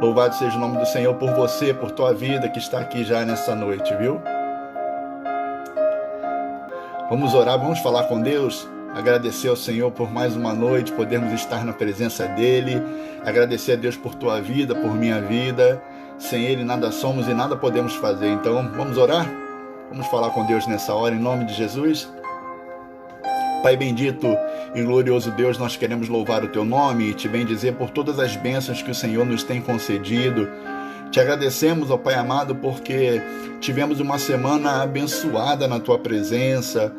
Louvado seja o nome do Senhor por você, por tua vida que está aqui já nessa noite, viu? Vamos orar, vamos falar com Deus, agradecer ao Senhor por mais uma noite, podermos estar na presença dEle, agradecer a Deus por tua vida, por minha vida. Sem Ele nada somos e nada podemos fazer. Então, vamos orar? Vamos falar com Deus nessa hora, em nome de Jesus. Pai bendito e glorioso Deus, nós queremos louvar o Teu nome e Te bendizer por todas as bênçãos que o Senhor nos tem concedido. Te agradecemos, ó Pai amado, porque tivemos uma semana abençoada na Tua presença.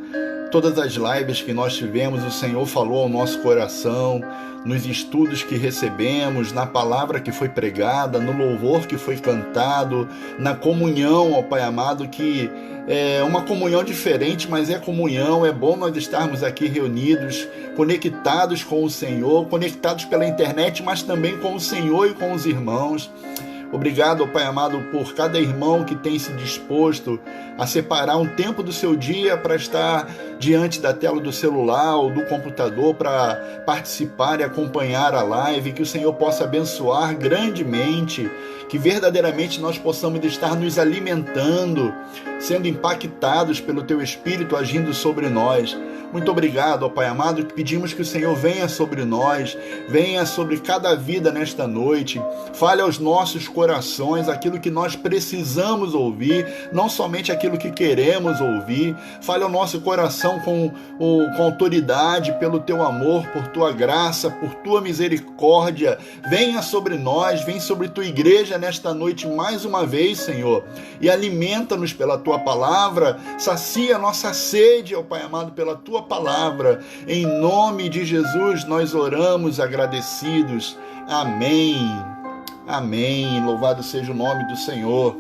Todas as lives que nós tivemos, o Senhor falou ao nosso coração, nos estudos que recebemos, na palavra que foi pregada, no louvor que foi cantado, na comunhão, ó Pai amado, que é uma comunhão diferente, mas é comunhão. É bom nós estarmos aqui reunidos, conectados com o Senhor, conectados pela internet, mas também com o Senhor e com os irmãos. Obrigado, Pai amado, por cada irmão que tem se disposto a separar um tempo do seu dia para estar diante da tela do celular ou do computador para participar e acompanhar a live. Que o Senhor possa abençoar grandemente, que verdadeiramente nós possamos estar nos alimentando, sendo impactados pelo Teu Espírito agindo sobre nós. Muito obrigado, ó Pai amado, pedimos que o Senhor venha sobre nós, venha sobre cada vida nesta noite, fale aos nossos corações aquilo que nós precisamos ouvir, não somente aquilo que queremos ouvir. Fale ao nosso coração com autoridade, pelo Teu amor, por Tua graça, por Tua misericórdia. Venha sobre nós, vem sobre Tua igreja nesta noite mais uma vez, Senhor, e alimenta-nos pela Tua palavra, sacia a nossa sede, ó Pai amado, pela Tua palavra. Em nome de Jesus nós oramos agradecidos. Amém. Amém. Louvado seja o nome do Senhor.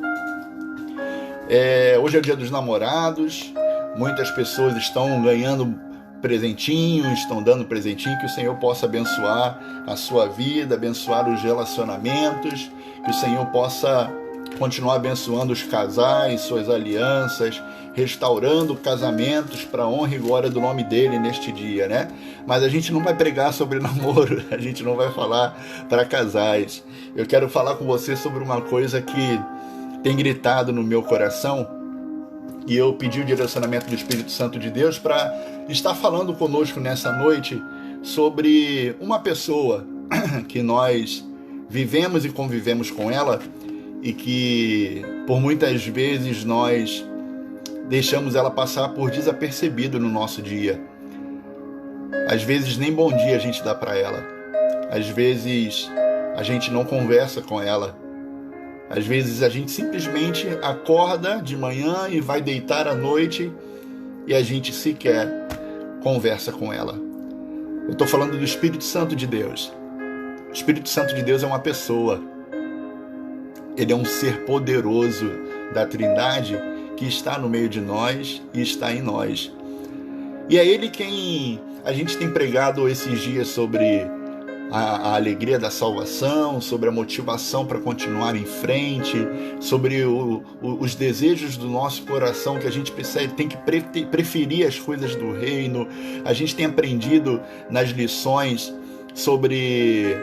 Hoje é o dia dos namorados. Muitas pessoas estão ganhando presentinho, estão dando presentinho. Que o Senhor possa abençoar a sua vida, abençoar os relacionamentos, que o Senhor possa continuar abençoando os casais, suas alianças, restaurando casamentos para a honra e glória do nome dele neste dia, né? Mas a gente não vai pregar sobre namoro, a gente não vai falar para casais. Eu quero falar com você sobre uma coisa que tem gritado no meu coração, e eu pedi o direcionamento do Espírito Santo de Deus para estar falando conosco nessa noite sobre uma pessoa que nós vivemos e convivemos com ela e que por muitas vezes nós deixamos ela passar por desapercebido no nosso dia. Às vezes nem bom dia a gente dá para ela. Às vezes a gente não conversa com ela. Às vezes a gente simplesmente acorda de manhã e vai deitar à noite e a gente sequer conversa com ela. Eu estou falando do Espírito Santo de Deus. O Espírito Santo de Deus é uma pessoa. Ele é um ser poderoso da Trindade que está no meio de nós e está em nós. E é Ele quem a gente tem pregado esses dias sobre a alegria da salvação, sobre a motivação para continuar em frente, sobre os desejos do nosso coração, que a gente tem que preferir as coisas do reino. A gente tem aprendido nas lições sobre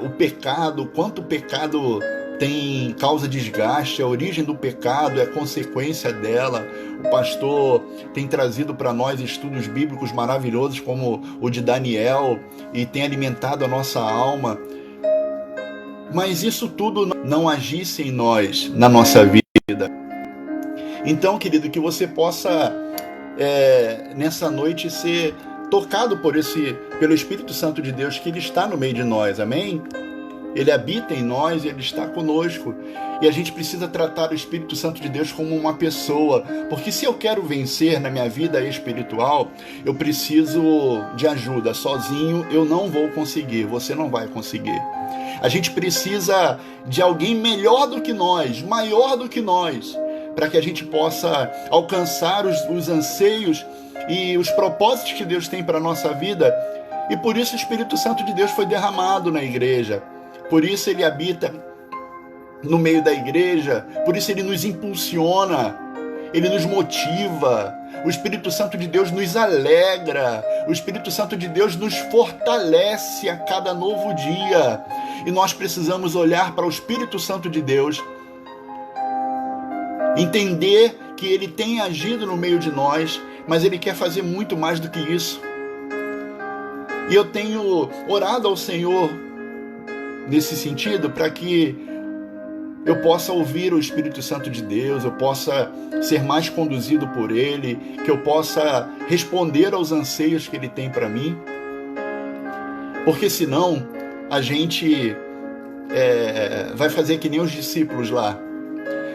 o pecado, quanto o pecado tem causa desgaste, a origem do pecado é a consequência dela. O pastor tem trazido para nós estudos bíblicos maravilhosos como o de Daniel e tem alimentado a nossa alma. Mas isso tudo não agisse em nós, na nossa vida. Então, querido, que você possa nessa noite ser tocado pelo Espírito Santo de Deus, que Ele está no meio de nós, amém? Ele habita em nós e Ele está conosco. E a gente precisa tratar o Espírito Santo de Deus como uma pessoa. Porque se eu quero vencer na minha vida espiritual, eu preciso de ajuda. Sozinho eu não vou conseguir, você não vai conseguir. A gente precisa de alguém melhor do que nós, maior do que nós, para que a gente possa alcançar os anseios e os propósitos que Deus tem para a nossa vida. E por isso o Espírito Santo de Deus foi derramado na igreja. Por isso Ele habita no meio da igreja, por isso Ele nos impulsiona, Ele nos motiva. O Espírito Santo de Deus nos alegra, o Espírito Santo de Deus nos fortalece a cada novo dia. e nós precisamos olhar para o Espírito Santo de Deus, entender que Ele tem agido no meio de nós, mas Ele quer fazer muito mais do que isso. E eu tenho orado ao Senhor nesse sentido, para que eu possa ouvir o Espírito Santo de Deus, eu possa ser mais conduzido por Ele, que eu possa responder aos anseios que Ele tem para mim. Porque senão a gente vai fazer que nem os discípulos lá.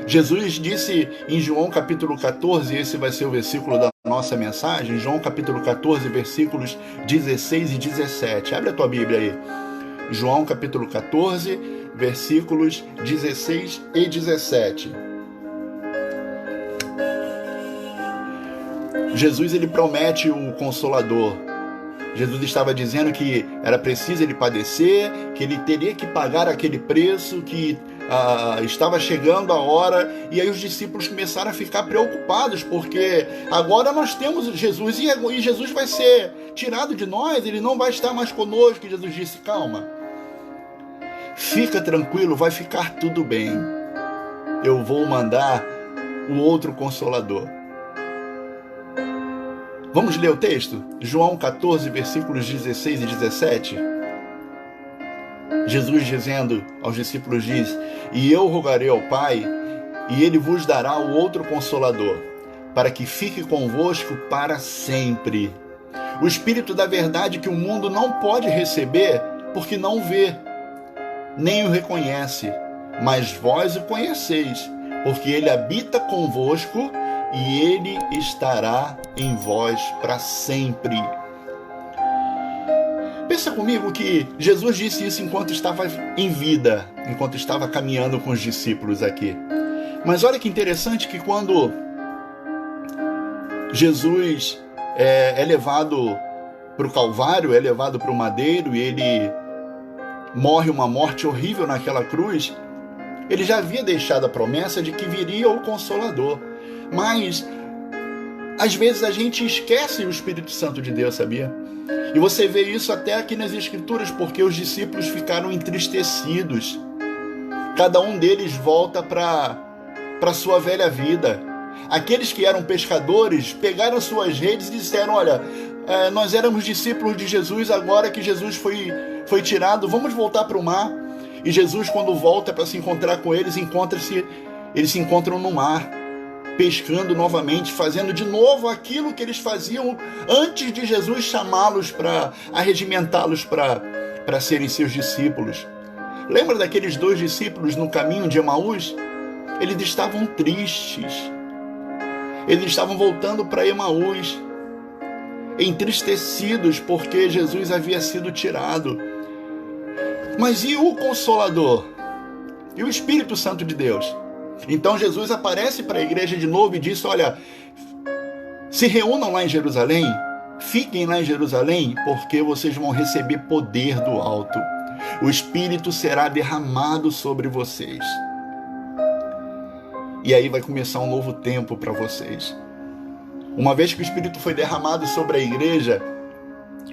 Jesus disse em João capítulo 14, esse vai ser o versículo da nossa mensagem, João capítulo 14, versículos 16 e 17. Abre a tua Bíblia aí. João capítulo 14, versículos 16 e 17. Jesus, ele promete o Consolador. Jesus estava dizendo que era preciso ele padecer, que ele teria que pagar aquele preço, que estava chegando a hora, e aí os discípulos começaram a ficar preocupados, porque agora nós temos Jesus, e Jesus vai ser tirado de nós, ele não vai estar mais conosco. E Jesus disse: calma, fica tranquilo, vai ficar tudo bem, eu vou mandar o outro Consolador. Vamos ler o texto? João 14, versículos 16 e 17. Jesus dizendo aos discípulos diz: e eu rogarei ao Pai, e Ele vos dará o outro Consolador, para que fique convosco para sempre. O Espírito da verdade, que o mundo não pode receber, porque não vê, nem o reconhece, mas vós o conheceis, porque Ele habita convosco, e Ele estará em vós para sempre. Pensa comigo que Jesus disse isso enquanto estava em vida, enquanto estava caminhando com os discípulos aqui. Mas olha que interessante que quando Jesus é levado para o Calvário, é levado para o madeiro, e ele morre uma morte horrível naquela cruz, ele já havia deixado a promessa de que viria o Consolador. Mas às vezes a gente esquece o Espírito Santo de Deus, sabia? E você vê isso até aqui nas Escrituras, porque os discípulos ficaram entristecidos. Cada um deles volta para a sua velha vida. Aqueles que eram pescadores pegaram suas redes e disseram: olha, nós éramos discípulos de Jesus, agora que Jesus foi tirado, vamos voltar para o mar. E Jesus, quando volta para se encontrar com eles, eles se encontram no mar, pescando novamente, fazendo de novo aquilo que eles faziam antes de Jesus chamá-los para arregimentá-los para serem seus discípulos. Lembra daqueles 2 discípulos no caminho de Emaús? Eles estavam tristes. Eles estavam voltando para Emaús, entristecidos porque Jesus havia sido tirado. Mas e o Consolador? E o Espírito Santo de Deus? Então Jesus aparece para a igreja de novo e diz: olha, se reúnam lá em Jerusalém, fiquem lá em Jerusalém, porque vocês vão receber poder do alto. O Espírito será derramado sobre vocês. E aí vai começar um novo tempo para vocês. Uma vez que o Espírito foi derramado sobre a igreja,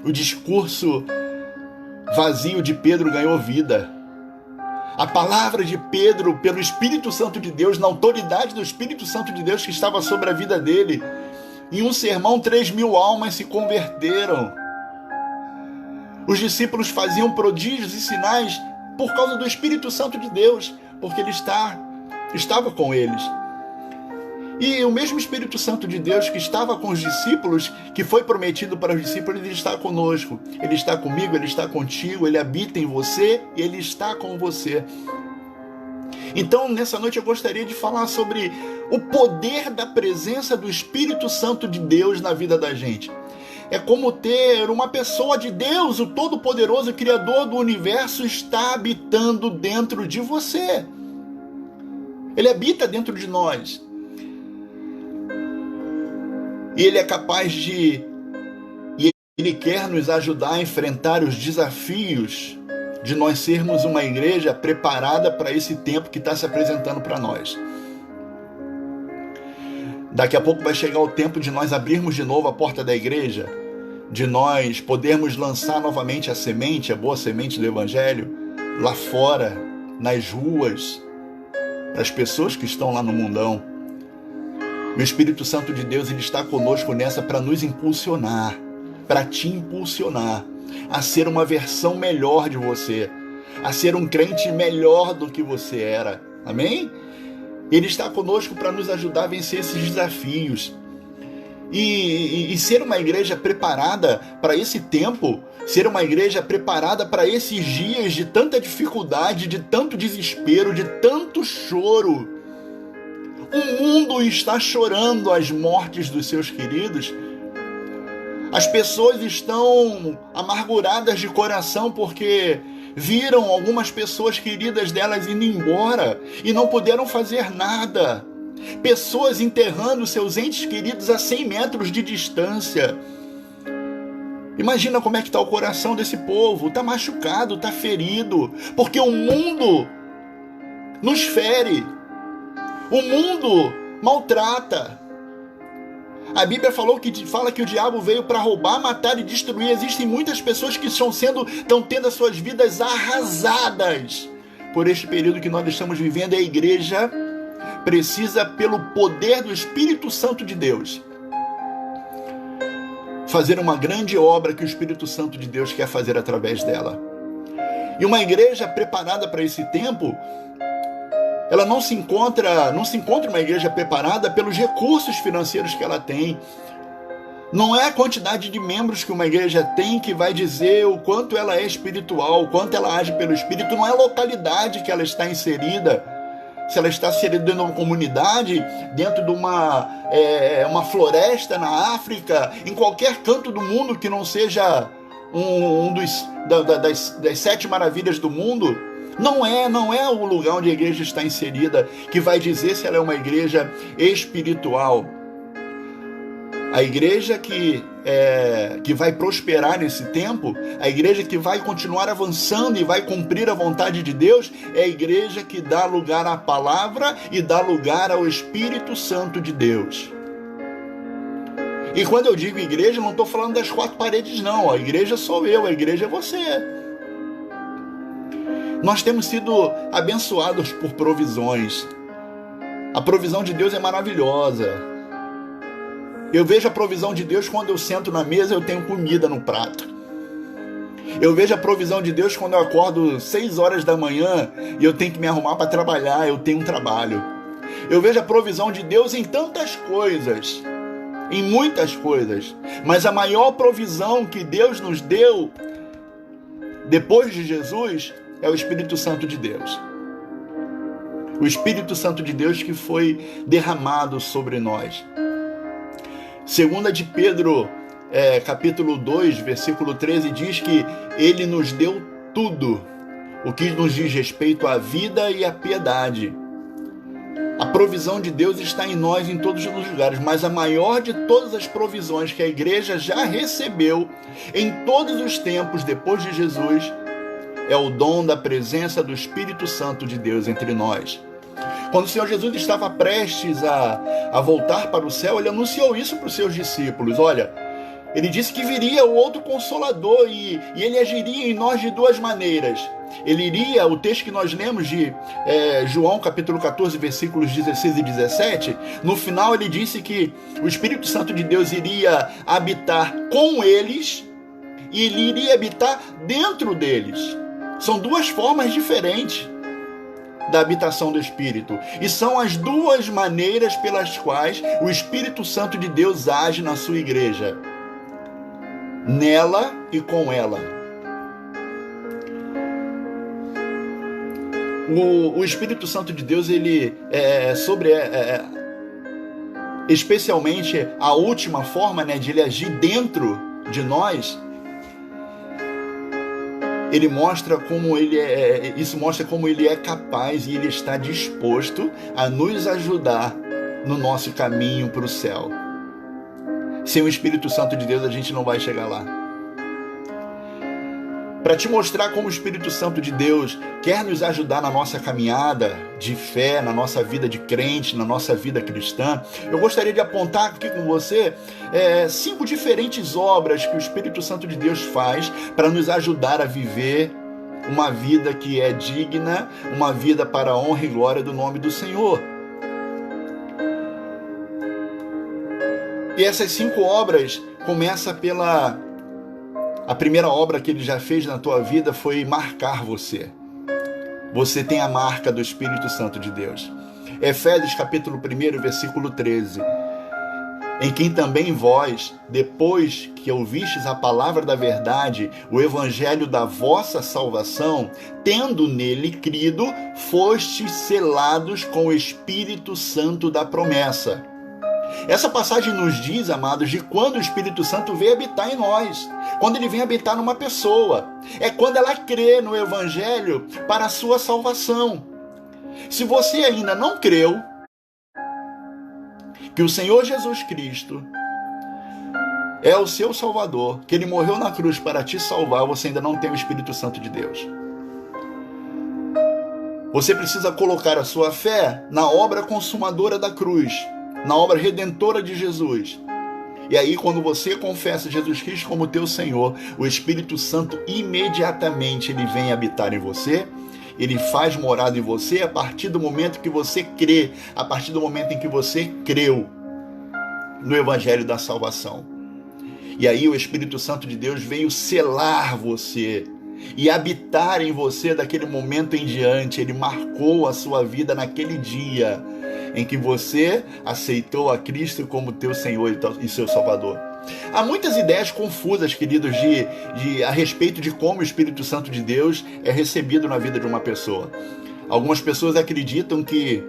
o discurso vazio de Pedro ganhou vida. A palavra de Pedro, pelo Espírito Santo de Deus, na autoridade do Espírito Santo de Deus que estava sobre a vida dele, em um sermão 3.000 almas se converteram. Os discípulos faziam prodígios e sinais por causa do Espírito Santo de Deus, porque ele estava com eles. E o mesmo Espírito Santo de Deus que estava com os discípulos, que foi prometido para os discípulos, ele está conosco. Ele está comigo, ele está contigo, ele habita em você e ele está com você. Então, nessa noite eu gostaria de falar sobre o poder da presença do Espírito Santo de Deus na vida da gente. É como ter uma pessoa de Deus, o Todo-Poderoso, Criador do Universo, está habitando dentro de você. Ele habita dentro de nós. E Ele é capaz e Ele quer nos ajudar a enfrentar os desafios de nós sermos uma igreja preparada para esse tempo que está se apresentando para nós. Daqui a pouco vai chegar o tempo de nós abrirmos de novo a porta da igreja, de nós podermos lançar novamente a semente, a boa semente do Evangelho, lá fora, nas ruas, para as pessoas que estão lá no mundão. O Espírito Santo de Deus, ele está conosco nessa para nos impulsionar, para te impulsionar a ser uma versão melhor de você, a ser um crente melhor do que você era. Amém? Ele está conosco para nos ajudar a vencer esses desafios. E ser uma igreja preparada para esse tempo, ser uma igreja preparada para esses dias de tanta dificuldade, de tanto desespero, de tanto choro. O mundo está chorando as mortes dos seus queridos. As pessoas estão amarguradas de coração porque viram algumas pessoas queridas delas indo embora e não puderam fazer nada. Pessoas enterrando seus entes queridos a 100 metros de distância. Imagina como é que está o coração desse povo. Está machucado, está ferido, porque o mundo nos fere. O mundo maltrata. A Bíblia fala que o diabo veio para roubar, matar e destruir. Existem muitas pessoas que estão tendo as suas vidas arrasadas por este período que nós estamos vivendo. A igreja precisa, pelo poder do Espírito Santo de Deus, fazer uma grande obra que o Espírito Santo de Deus quer fazer através dela. E uma igreja preparada para esse tempo, ela não se encontra uma igreja preparada pelos recursos financeiros que ela tem. Não é a quantidade de membros que uma igreja tem que vai dizer o quanto ela é espiritual, o quanto ela age pelo Espírito. Não é a localidade que ela está inserida. Se ela está inserida dentro de uma comunidade, dentro de uma floresta na África, em qualquer canto do mundo que não seja das 7 maravilhas do mundo, não é o lugar onde a igreja está inserida que vai dizer se ela é uma igreja espiritual. A igreja que vai prosperar nesse tempo, a igreja que vai continuar avançando e vai cumprir a vontade de Deus, é a igreja que dá lugar à palavra e dá lugar ao Espírito Santo de Deus. E quando eu digo igreja, não estou falando das 4 paredes, não. A igreja sou eu, a igreja é você. Nós temos sido abençoados por provisões. A provisão de Deus é maravilhosa. Eu vejo a provisão de Deus quando eu sento na mesa e eu tenho comida no prato. Eu vejo a provisão de Deus quando eu acordo 6 horas da manhã e eu tenho que me arrumar para trabalhar, eu tenho um trabalho. Eu vejo a provisão de Deus em tantas coisas, em muitas coisas. Mas a maior provisão que Deus nos deu, depois de Jesus, é o Espírito Santo de Deus. O Espírito Santo de Deus que foi derramado sobre nós. 2 de Pedro, capítulo 2, versículo 13, diz que Ele nos deu tudo, o que nos diz respeito à vida e à piedade. A provisão de Deus está em nós em todos os lugares, mas a maior de todas as provisões que a igreja já recebeu em todos os tempos depois de Jesus é o dom da presença do Espírito Santo de Deus entre nós. Quando o Senhor Jesus estava prestes a voltar para o céu, Ele anunciou isso para os seus discípulos. Olha, Ele disse que viria o outro Consolador e Ele agiria em nós de 2 maneiras. Ele iria, o texto que nós lemos de João capítulo 14, versículos 16 e 17, no final Ele disse que o Espírito Santo de Deus iria habitar com eles e Ele iria habitar dentro deles. São 2 formas diferentes da habitação do Espírito. E são as 2 maneiras pelas quais o Espírito Santo de Deus age na sua igreja. Nela e com ela. O Espírito Santo de Deus, ele especialmente a última forma, de ele agir dentro de nós, ele mostra como isso mostra como ele é capaz e ele está disposto a nos ajudar no nosso caminho para o céu. Sem o Espírito Santo de Deus a gente não vai chegar lá. Para te mostrar como o Espírito Santo de Deus quer nos ajudar na nossa caminhada de fé, na nossa vida de crente, na nossa vida cristã, eu gostaria de apontar aqui com você 5 diferentes obras que o Espírito Santo de Deus faz para nos ajudar a viver uma vida que é digna, uma vida para a honra e glória do nome do Senhor. E essas 5 obras começa pela... A primeira obra que ele já fez na tua vida foi marcar você. Você tem a marca do Espírito Santo de Deus. Efésios capítulo 1, versículo 13. Em quem também vós, depois que ouvistes a palavra da verdade, o evangelho da vossa salvação, tendo nele crido, fostes selados com o Espírito Santo da promessa. Essa passagem nos diz, amados, de quando o Espírito Santo vem habitar em nós. Quando ele vem habitar numa pessoa. É quando ela crê no evangelho para a sua salvação. Se você ainda não creu que o Senhor Jesus Cristo é o seu Salvador, que ele morreu na cruz para te salvar, você ainda não tem o Espírito Santo de Deus. Você precisa colocar a sua fé na obra consumadora da cruz, na obra redentora de Jesus. E aí, quando você confessa Jesus Cristo como teu Senhor, o Espírito Santo imediatamente ele vem habitar em você. Ele faz morada em você a partir do momento que você crê, a partir do momento em que você creu no Evangelho da salvação. E aí o Espírito Santo de Deus veio selar você e habitar em você daquele momento em diante. Ele marcou a sua vida naquele dia em que você aceitou a Cristo como teu Senhor e seu Salvador. Há muitas ideias confusas, queridos, a respeito de como o Espírito Santo de Deus é recebido na vida de uma pessoa. Algumas pessoas acreditam que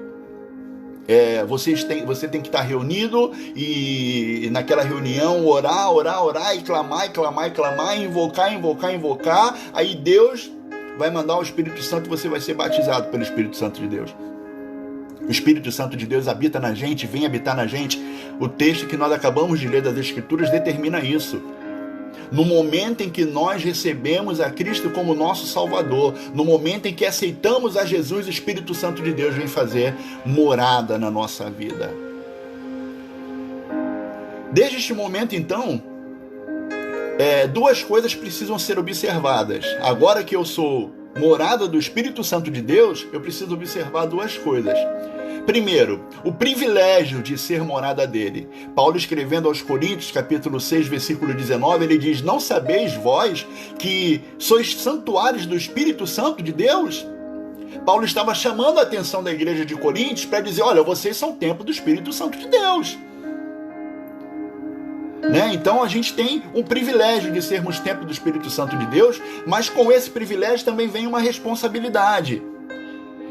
você tem que estar reunido e naquela reunião orar e clamar, invocar. Aí Deus vai mandar o Espírito Santo e você vai ser batizado pelo Espírito Santo de Deus. O Espírito Santo de Deus habita na gente, vem habitar na gente. O texto que nós acabamos de ler das Escrituras determina isso. No momento em que nós recebemos a Cristo como nosso Salvador, no momento em que aceitamos a Jesus, o Espírito Santo de Deus vem fazer morada na nossa vida. Desde este momento, então, 2 coisas precisam ser observadas. Agora que eu sou morada do Espírito Santo de Deus, eu preciso observar 2 coisas. Primeiro, o privilégio de ser morada dele. Paulo, escrevendo aos Coríntios, capítulo 6, versículo 19, ele diz: não sabeis vós que sois santuários do Espírito Santo de Deus? Paulo estava chamando a atenção da igreja de Coríntios para dizer: olha, vocês são templo do Espírito Santo de Deus. Então a gente tem um privilégio de sermos templo do Espírito Santo de Deus, mas com esse privilégio também vem uma responsabilidade.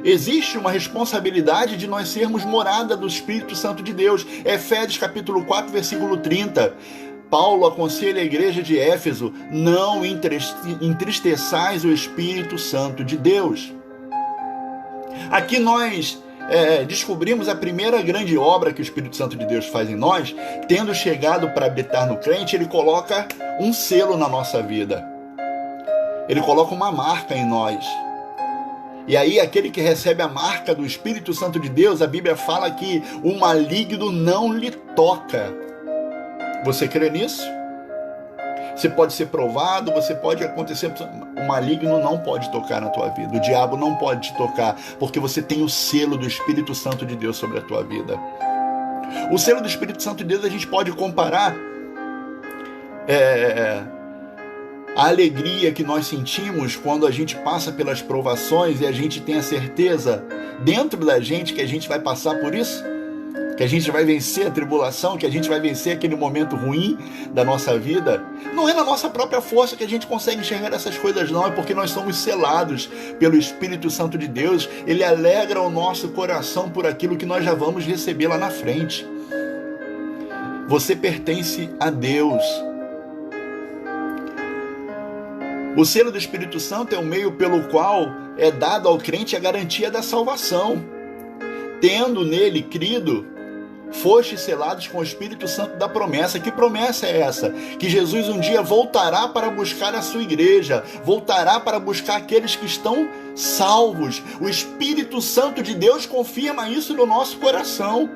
Existe uma responsabilidade de nós sermos morada do Espírito Santo de Deus. Efésios capítulo 4, versículo 30. Paulo aconselha a igreja de Éfeso: não entristeçais o Espírito Santo de Deus. Aqui nós descobrimos a primeira grande obra que o Espírito Santo de Deus faz em nós. Tendo chegado para habitar no crente, ele coloca um selo na nossa vida. Ele coloca uma marca em nós. E aí aquele que recebe a marca do Espírito Santo de Deus, a Bíblia fala que o maligno não lhe toca. Você crê nisso? Você pode ser provado, você pode acontecer, o maligno não pode tocar na tua vida, o diabo não pode te tocar, porque você tem o selo do Espírito Santo de Deus sobre a tua vida. O selo do Espírito Santo de Deus a gente pode comparar a alegria que nós sentimos quando a gente passa pelas provações e a gente tem a certeza dentro da gente que a gente vai passar por isso, que a gente vai vencer a tribulação, que a gente vai vencer aquele momento ruim da nossa vida. Não é na nossa própria força que a gente consegue enxergar essas coisas, não. É porque nós somos selados pelo Espírito Santo de Deus. Ele alegra o nosso coração por aquilo que nós já vamos receber lá na frente. Você pertence a Deus. O selo do Espírito Santo é o meio pelo qual é dado ao crente a garantia da salvação. Tendo nele crido, fostes selados com o Espírito Santo da promessa. Que promessa é essa? Que Jesus um dia voltará para buscar a sua igreja, voltará para buscar aqueles que estão salvos. O Espírito Santo de Deus confirma isso no nosso coração.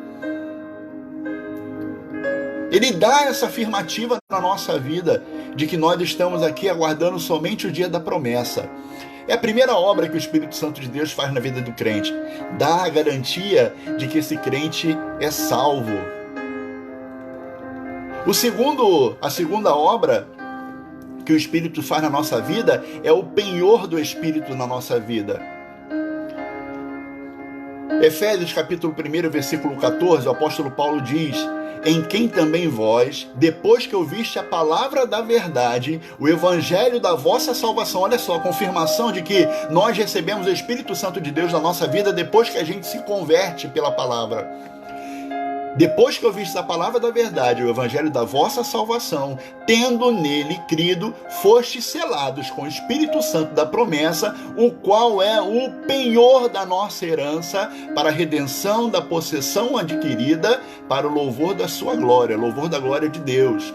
Ele dá essa afirmativa na nossa vida, de que nós estamos aqui aguardando somente o dia da promessa. É a primeira obra que o Espírito Santo de Deus faz na vida do crente. Dá a garantia de que esse crente é salvo. A segunda obra que o Espírito faz na nossa vida é o penhor do Espírito na nossa vida. Efésios capítulo 1, versículo 14, o apóstolo Paulo diz: em quem também vós, depois que ouviste a palavra da verdade, o evangelho da vossa salvação, olha só, a confirmação de que nós recebemos o Espírito Santo de Deus na nossa vida depois que a gente se converte pela palavra. Depois que ouviste a palavra da verdade, o evangelho da vossa salvação, tendo nele crido, fostes selados com o Espírito Santo da promessa, o qual é o penhor da nossa herança, para a redenção da possessão adquirida, para o louvor da sua glória, louvor da glória de Deus.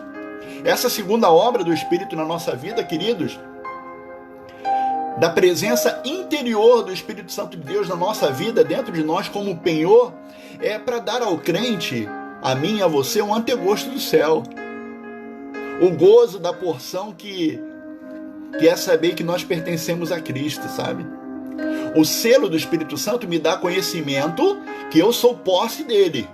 Essa segunda obra do Espírito na nossa vida, queridos, da presença interior do Espírito Santo de Deus na nossa vida, dentro de nós como penhor, é para dar ao crente, a mim e a você, um antegosto do céu. O gozo da porção que é saber que nós pertencemos a Cristo, sabe? O selo do Espírito Santo me dá conhecimento que eu sou posse dele.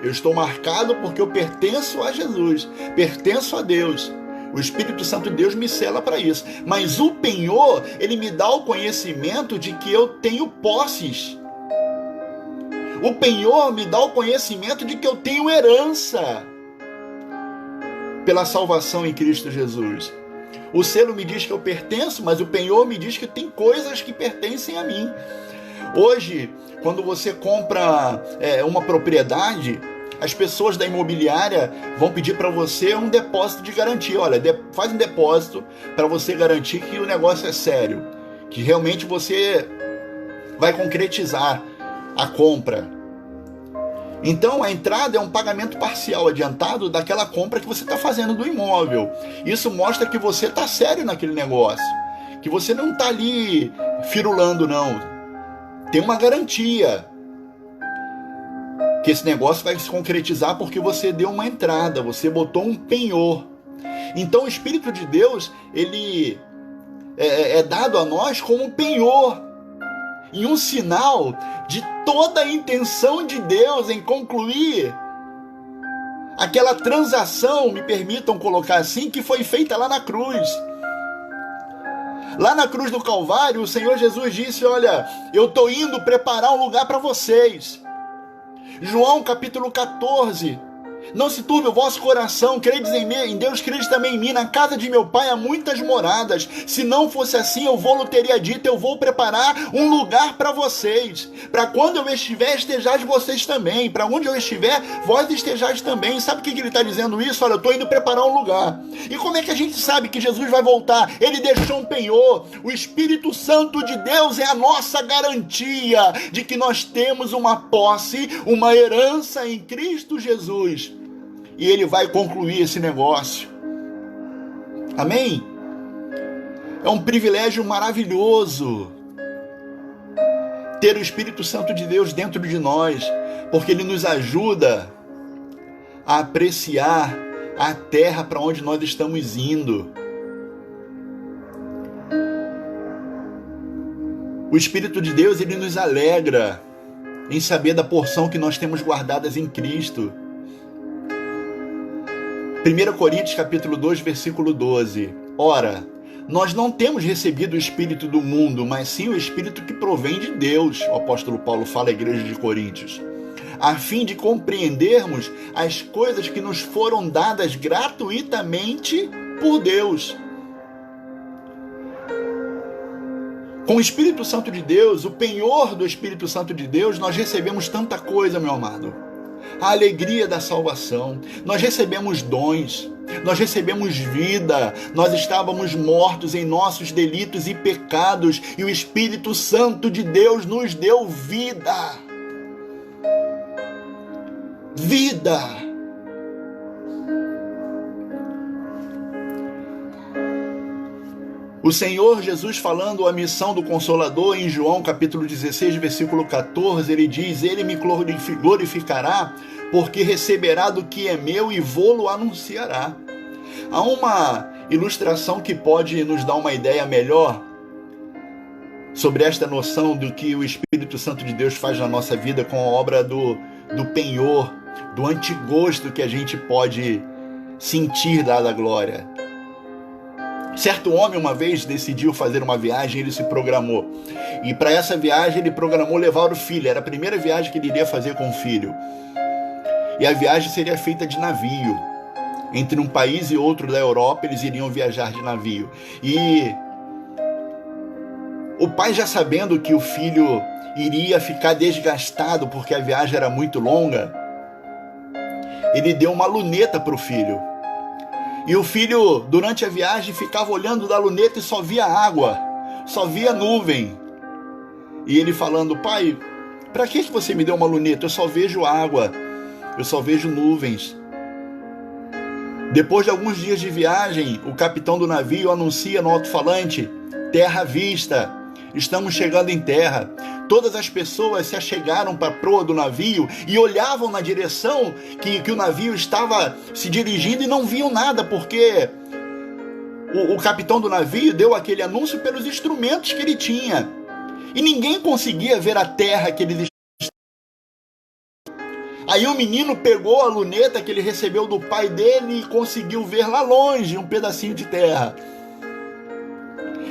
Eu estou marcado porque eu pertenço a Jesus, pertenço a Deus. O Espírito Santo de Deus me sela para isso. Mas o penhor, ele me dá o conhecimento de que eu tenho posses. O penhor me dá o conhecimento de que eu tenho herança pela salvação em Cristo Jesus. O selo me diz que eu pertenço, mas o penhor me diz que tem coisas que pertencem a mim. Hoje, quando você compra uma propriedade, as pessoas da imobiliária vão pedir para você um depósito de garantia. Olha, faz um depósito para você garantir que o negócio é sério, que realmente você vai concretizar a compra. Então a entrada é um pagamento parcial adiantado daquela compra que você está fazendo do imóvel. Isso mostra que você está sério naquele negócio, que você não está ali firulando, não. Tem uma garantia que esse negócio vai se concretizar porque você deu uma entrada, você botou um penhor. Então o Espírito de Deus, ele é dado a nós como um penhor e um sinal de toda a intenção de Deus em concluir aquela transação, me permitam colocar assim, que foi feita lá na cruz. Lá na cruz do Calvário, o Senhor Jesus disse: olha, eu estou indo preparar um lugar para vocês. João capítulo 14, não se turbe o vosso coração, credes em Deus, credes também em mim. Na casa de meu pai há muitas moradas. Se não fosse assim, eu vou-lhe teria dito: eu vou preparar um lugar para vocês, para quando eu estiver, estejais vocês também. Para onde eu estiver, vós estejais também. Sabe o que ele está dizendo isso? Olha, eu estou indo preparar um lugar. E como é que a gente sabe que Jesus vai voltar? Ele deixou um penhor. O Espírito Santo de Deus é a nossa garantia de que nós temos uma posse, uma herança em Cristo Jesus. E ele vai concluir esse negócio. Amém? É um privilégio maravilhoso ter o Espírito Santo de Deus dentro de nós, porque ele nos ajuda a apreciar a terra para onde nós estamos indo. O Espírito de Deus, ele nos alegra em saber da porção que nós temos guardadas em Cristo. 1 Coríntios capítulo 2, versículo 12. Ora, nós não temos recebido o Espírito do mundo, mas sim o Espírito que provém de Deus, o apóstolo Paulo fala à igreja de Coríntios, a fim de compreendermos as coisas que nos foram dadas gratuitamente por Deus. Com o Espírito Santo de Deus, o penhor do Espírito Santo de Deus, nós recebemos tanta coisa, meu amado. A alegria da salvação, nós recebemos dons, nós recebemos vida, nós estávamos mortos em nossos delitos e pecados, e o Espírito Santo de Deus nos deu vida. Vida. O Senhor Jesus, falando a missão do Consolador em João capítulo 16, versículo 14, ele diz: ele me glorificará, porque receberá do que é meu e vou-lo anunciará. Há uma ilustração que pode nos dar uma ideia melhor sobre esta noção do que o Espírito Santo de Deus faz na nossa vida com a obra do penhor, do antigosto que a gente pode sentir dada a glória. Certo homem uma vez decidiu fazer uma viagem, ele se programou. E para essa viagem ele programou levar o filho. Era a primeira viagem que ele iria fazer com o filho. E a viagem seria feita de navio. Entre um país e outro da Europa, eles iriam viajar de navio. E o pai, já sabendo que o filho iria ficar desgastado porque a viagem era muito longa, ele deu uma luneta para o filho. E o filho, durante a viagem, ficava olhando da luneta e só via água, só via nuvem. E ele falando: pai, para que você me deu uma luneta? Eu só vejo água, eu só vejo nuvens. Depois de alguns dias de viagem, o capitão do navio anuncia no alto-falante: terra à vista, estamos chegando em terra. Todas as pessoas se achegaram para a proa do navio e olhavam na direção que o navio estava se dirigindo e não viam nada, porque o capitão do navio deu aquele anúncio pelos instrumentos que ele tinha. E ninguém conseguia ver a terra que eles estavam. Aí o menino pegou a luneta que ele recebeu do pai dele e conseguiu ver lá longe um pedacinho de terra.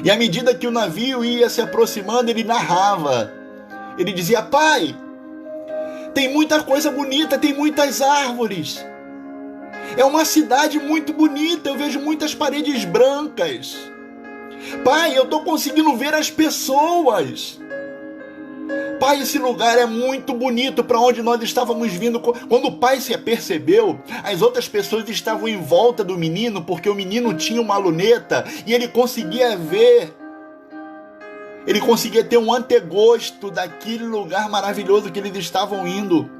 E à medida que o navio ia se aproximando, ele narrava. Ele dizia: pai, tem muita coisa bonita, tem muitas árvores. É uma cidade muito bonita, eu vejo muitas paredes brancas. Pai, eu estou conseguindo ver as pessoas. Pai, esse lugar é muito bonito para onde nós estávamos vindo. Quando o pai se apercebeu, as outras pessoas estavam em volta do menino, porque o menino tinha uma luneta e ele conseguia ver. Ele conseguia ter um antegosto daquele lugar maravilhoso que eles estavam indo.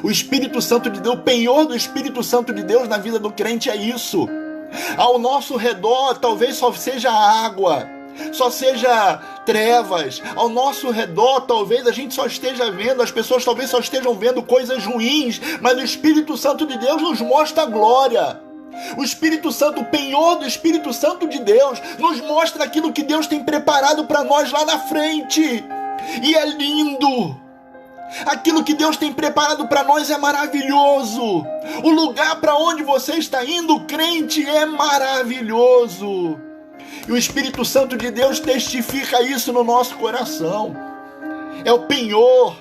O Espírito Santo de Deus, o penhor do Espírito Santo de Deus na vida do crente é isso. Ao nosso redor talvez só seja água, só seja trevas. Ao nosso redor talvez a gente só esteja vendo, as pessoas talvez só estejam vendo coisas ruins, mas o Espírito Santo de Deus nos mostra a glória. O Espírito Santo, o penhor do Espírito Santo de Deus, nos mostra aquilo que Deus tem preparado para nós lá na frente. E é lindo. Aquilo que Deus tem preparado para nós é maravilhoso. O lugar para onde você está indo, crente, é maravilhoso. E o Espírito Santo de Deus testifica isso no nosso coração. É o penhor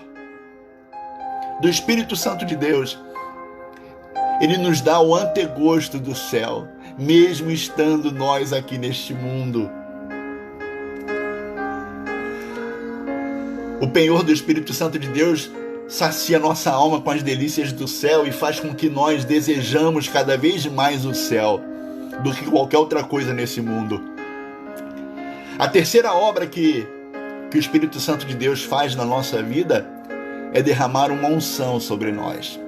do Espírito Santo de Deus. Ele nos dá o antegosto do céu, mesmo estando nós aqui neste mundo. O penhor do Espírito Santo de Deus sacia nossa alma com as delícias do céu e faz com que nós desejamos cada vez mais o céu do que qualquer outra coisa nesse mundo. A terceira obra que o Espírito Santo de Deus faz na nossa vida é derramar uma unção sobre nós.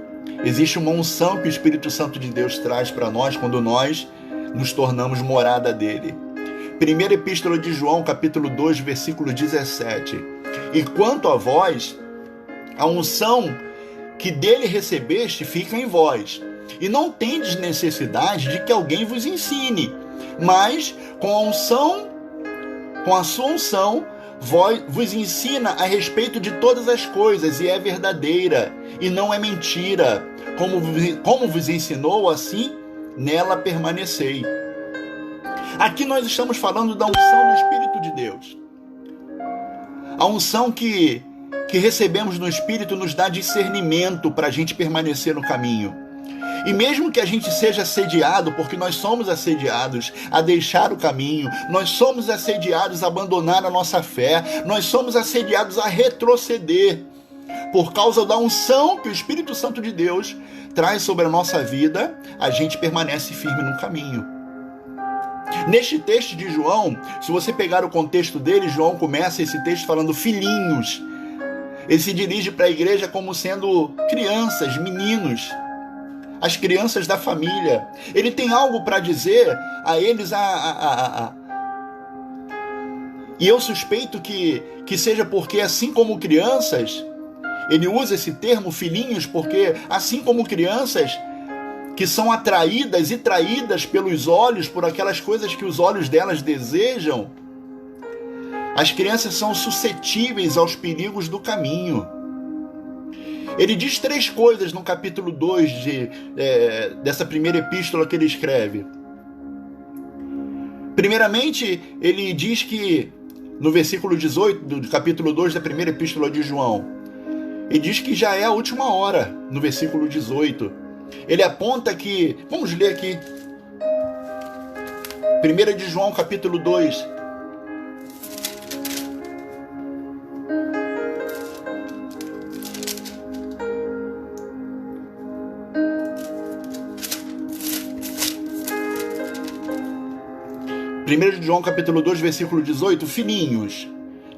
Existe uma unção que o Espírito Santo de Deus traz para nós quando nós nos tornamos morada dele. Primeira Epístola de João, capítulo 2, versículo 17. E quanto a vós, a unção que dele recebeste fica em vós, e não tendes necessidade de que alguém vos ensine, mas com a sua unção, vos ensina a respeito de todas as coisas, e é verdadeira, e não é mentira. Como vos ensinou, assim nela permanecei. Aqui nós estamos falando da unção do Espírito de Deus. A unção que recebemos no Espírito nos dá discernimento para a gente permanecer no caminho. E mesmo que a gente seja assediado, porque nós somos assediados a deixar o caminho, nós somos assediados a abandonar a nossa fé, nós somos assediados a retroceder, por causa da unção que o Espírito Santo de Deus traz sobre a nossa vida, a gente permanece firme no caminho. Neste texto de João, se você pegar o contexto dele, João começa esse texto falando filhinhos. Ele se dirige para a igreja como sendo crianças, meninos, as crianças da família. Ele tem algo para dizer a eles. E eu suspeito que seja porque, assim como crianças, ele usa esse termo filhinhos, porque assim como crianças que são atraídas e traídas pelos olhos, por aquelas coisas que os olhos delas desejam, As crianças são suscetíveis aos perigos do caminho. Ele diz 3 coisas no capítulo 2 dessa primeira epístola que ele escreve. Primeiramente, ele diz que, no versículo 18 do capítulo 2 da primeira epístola de João, ele diz que já é a última hora, no versículo 18. Ele aponta que, vamos ler aqui, 1 de João, capítulo 2, capítulo 2, versículo 18, filhinhos,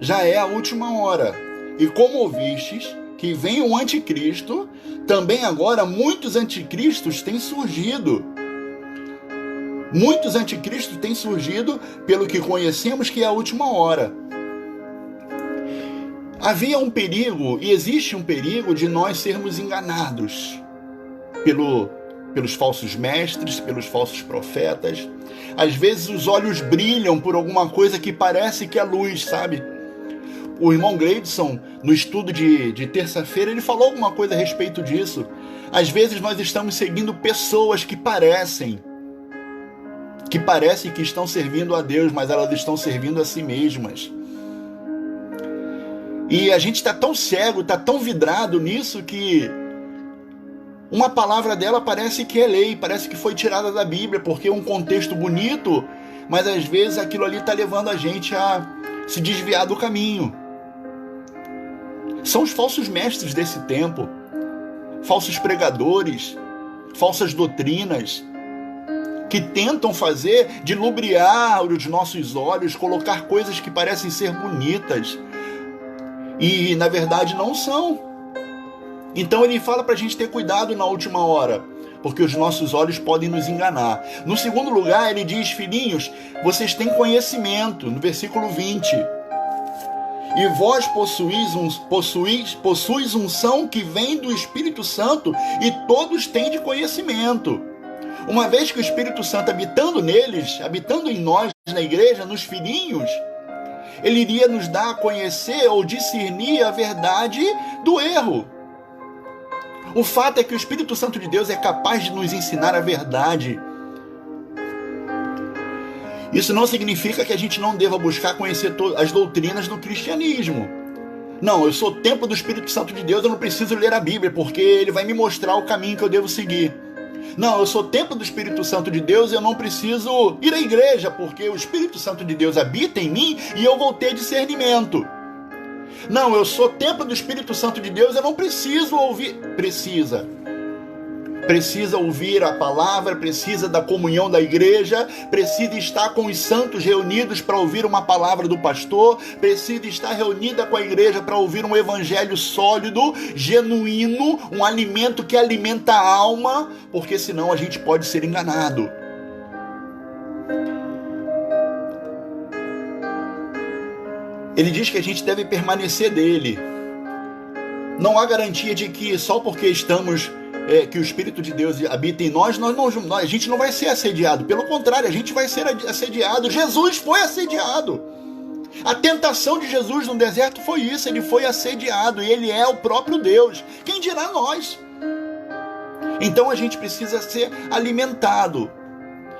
já é a última hora, e como ouvistes que vem o anticristo, também agora muitos anticristos têm surgido. Muitos anticristos têm surgido, pelo que conhecemos que é a última hora. Havia um perigo, e existe um perigo, de nós sermos enganados pelos falsos mestres, pelos falsos profetas. Às vezes os olhos brilham por alguma coisa que parece que é luz, sabe? O irmão Gleidson, no estudo de terça-feira, ele falou alguma coisa a respeito disso. Às vezes nós estamos seguindo pessoas que parecem que estão servindo a Deus, mas elas estão servindo a si mesmas. E a gente está tão cego, está tão vidrado nisso que uma palavra dela parece que é lei, parece que foi tirada da Bíblia, porque é um contexto bonito, mas às vezes aquilo ali está levando a gente a se desviar do caminho. São os falsos mestres desse tempo, falsos pregadores, falsas doutrinas, que tentam fazer de lubriar os nossos olhos, colocar coisas que parecem ser bonitas, e na verdade não são. Então ele fala para a gente ter cuidado na última hora, porque os nossos olhos podem nos enganar. No segundo lugar, ele diz, filhinhos, vocês têm conhecimento, no versículo 20. E vós possuís unção que vem do Espírito Santo, e todos têm de conhecimento. Uma vez que o Espírito Santo habitando neles, habitando em nós, na igreja, nos filhinhos, ele iria nos dar a conhecer ou discernir a verdade do erro. O fato é que o Espírito Santo de Deus é capaz de nos ensinar a verdade. Isso não significa que a gente não deva buscar conhecer as doutrinas do cristianismo. Não, eu sou templo do Espírito Santo de Deus, eu não preciso ler a Bíblia, porque ele vai me mostrar o caminho que eu devo seguir. Não, eu sou templo do Espírito Santo de Deus, eu não preciso ir à igreja, porque o Espírito Santo de Deus habita em mim e eu vou ter discernimento. Não, eu sou templo do Espírito Santo de Deus, eu não preciso ouvir. Precisa ouvir a palavra, precisa da comunhão da igreja, precisa estar com os santos reunidos para ouvir uma palavra do pastor, precisa estar reunida com a igreja para ouvir um evangelho sólido, genuíno, um alimento que alimenta a alma, porque senão a gente pode ser enganado. Ele diz que a gente deve permanecer dele. Não há garantia de que só porque estamos, que o Espírito de Deus habita em nós, a gente não vai ser assediado. Pelo contrário, a gente vai ser assediado. Jesus foi assediado. A tentação de Jesus no deserto foi isso, ele foi assediado, e ele é o próprio Deus. Quem dirá nós? Então a gente precisa ser alimentado.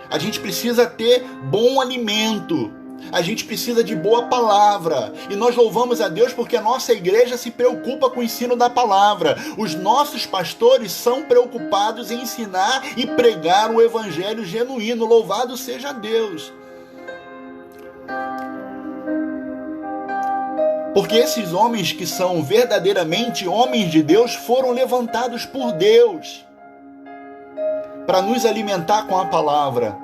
A gente precisa ter bom alimento. A gente precisa de boa palavra, e nós louvamos a Deus porque a nossa igreja se preocupa com o ensino da palavra. Os nossos pastores são preocupados em ensinar e pregar o evangelho genuíno. Louvado seja Deus. Porque esses homens que são verdadeiramente homens de Deus foram levantados por Deus para nos alimentar com a palavra.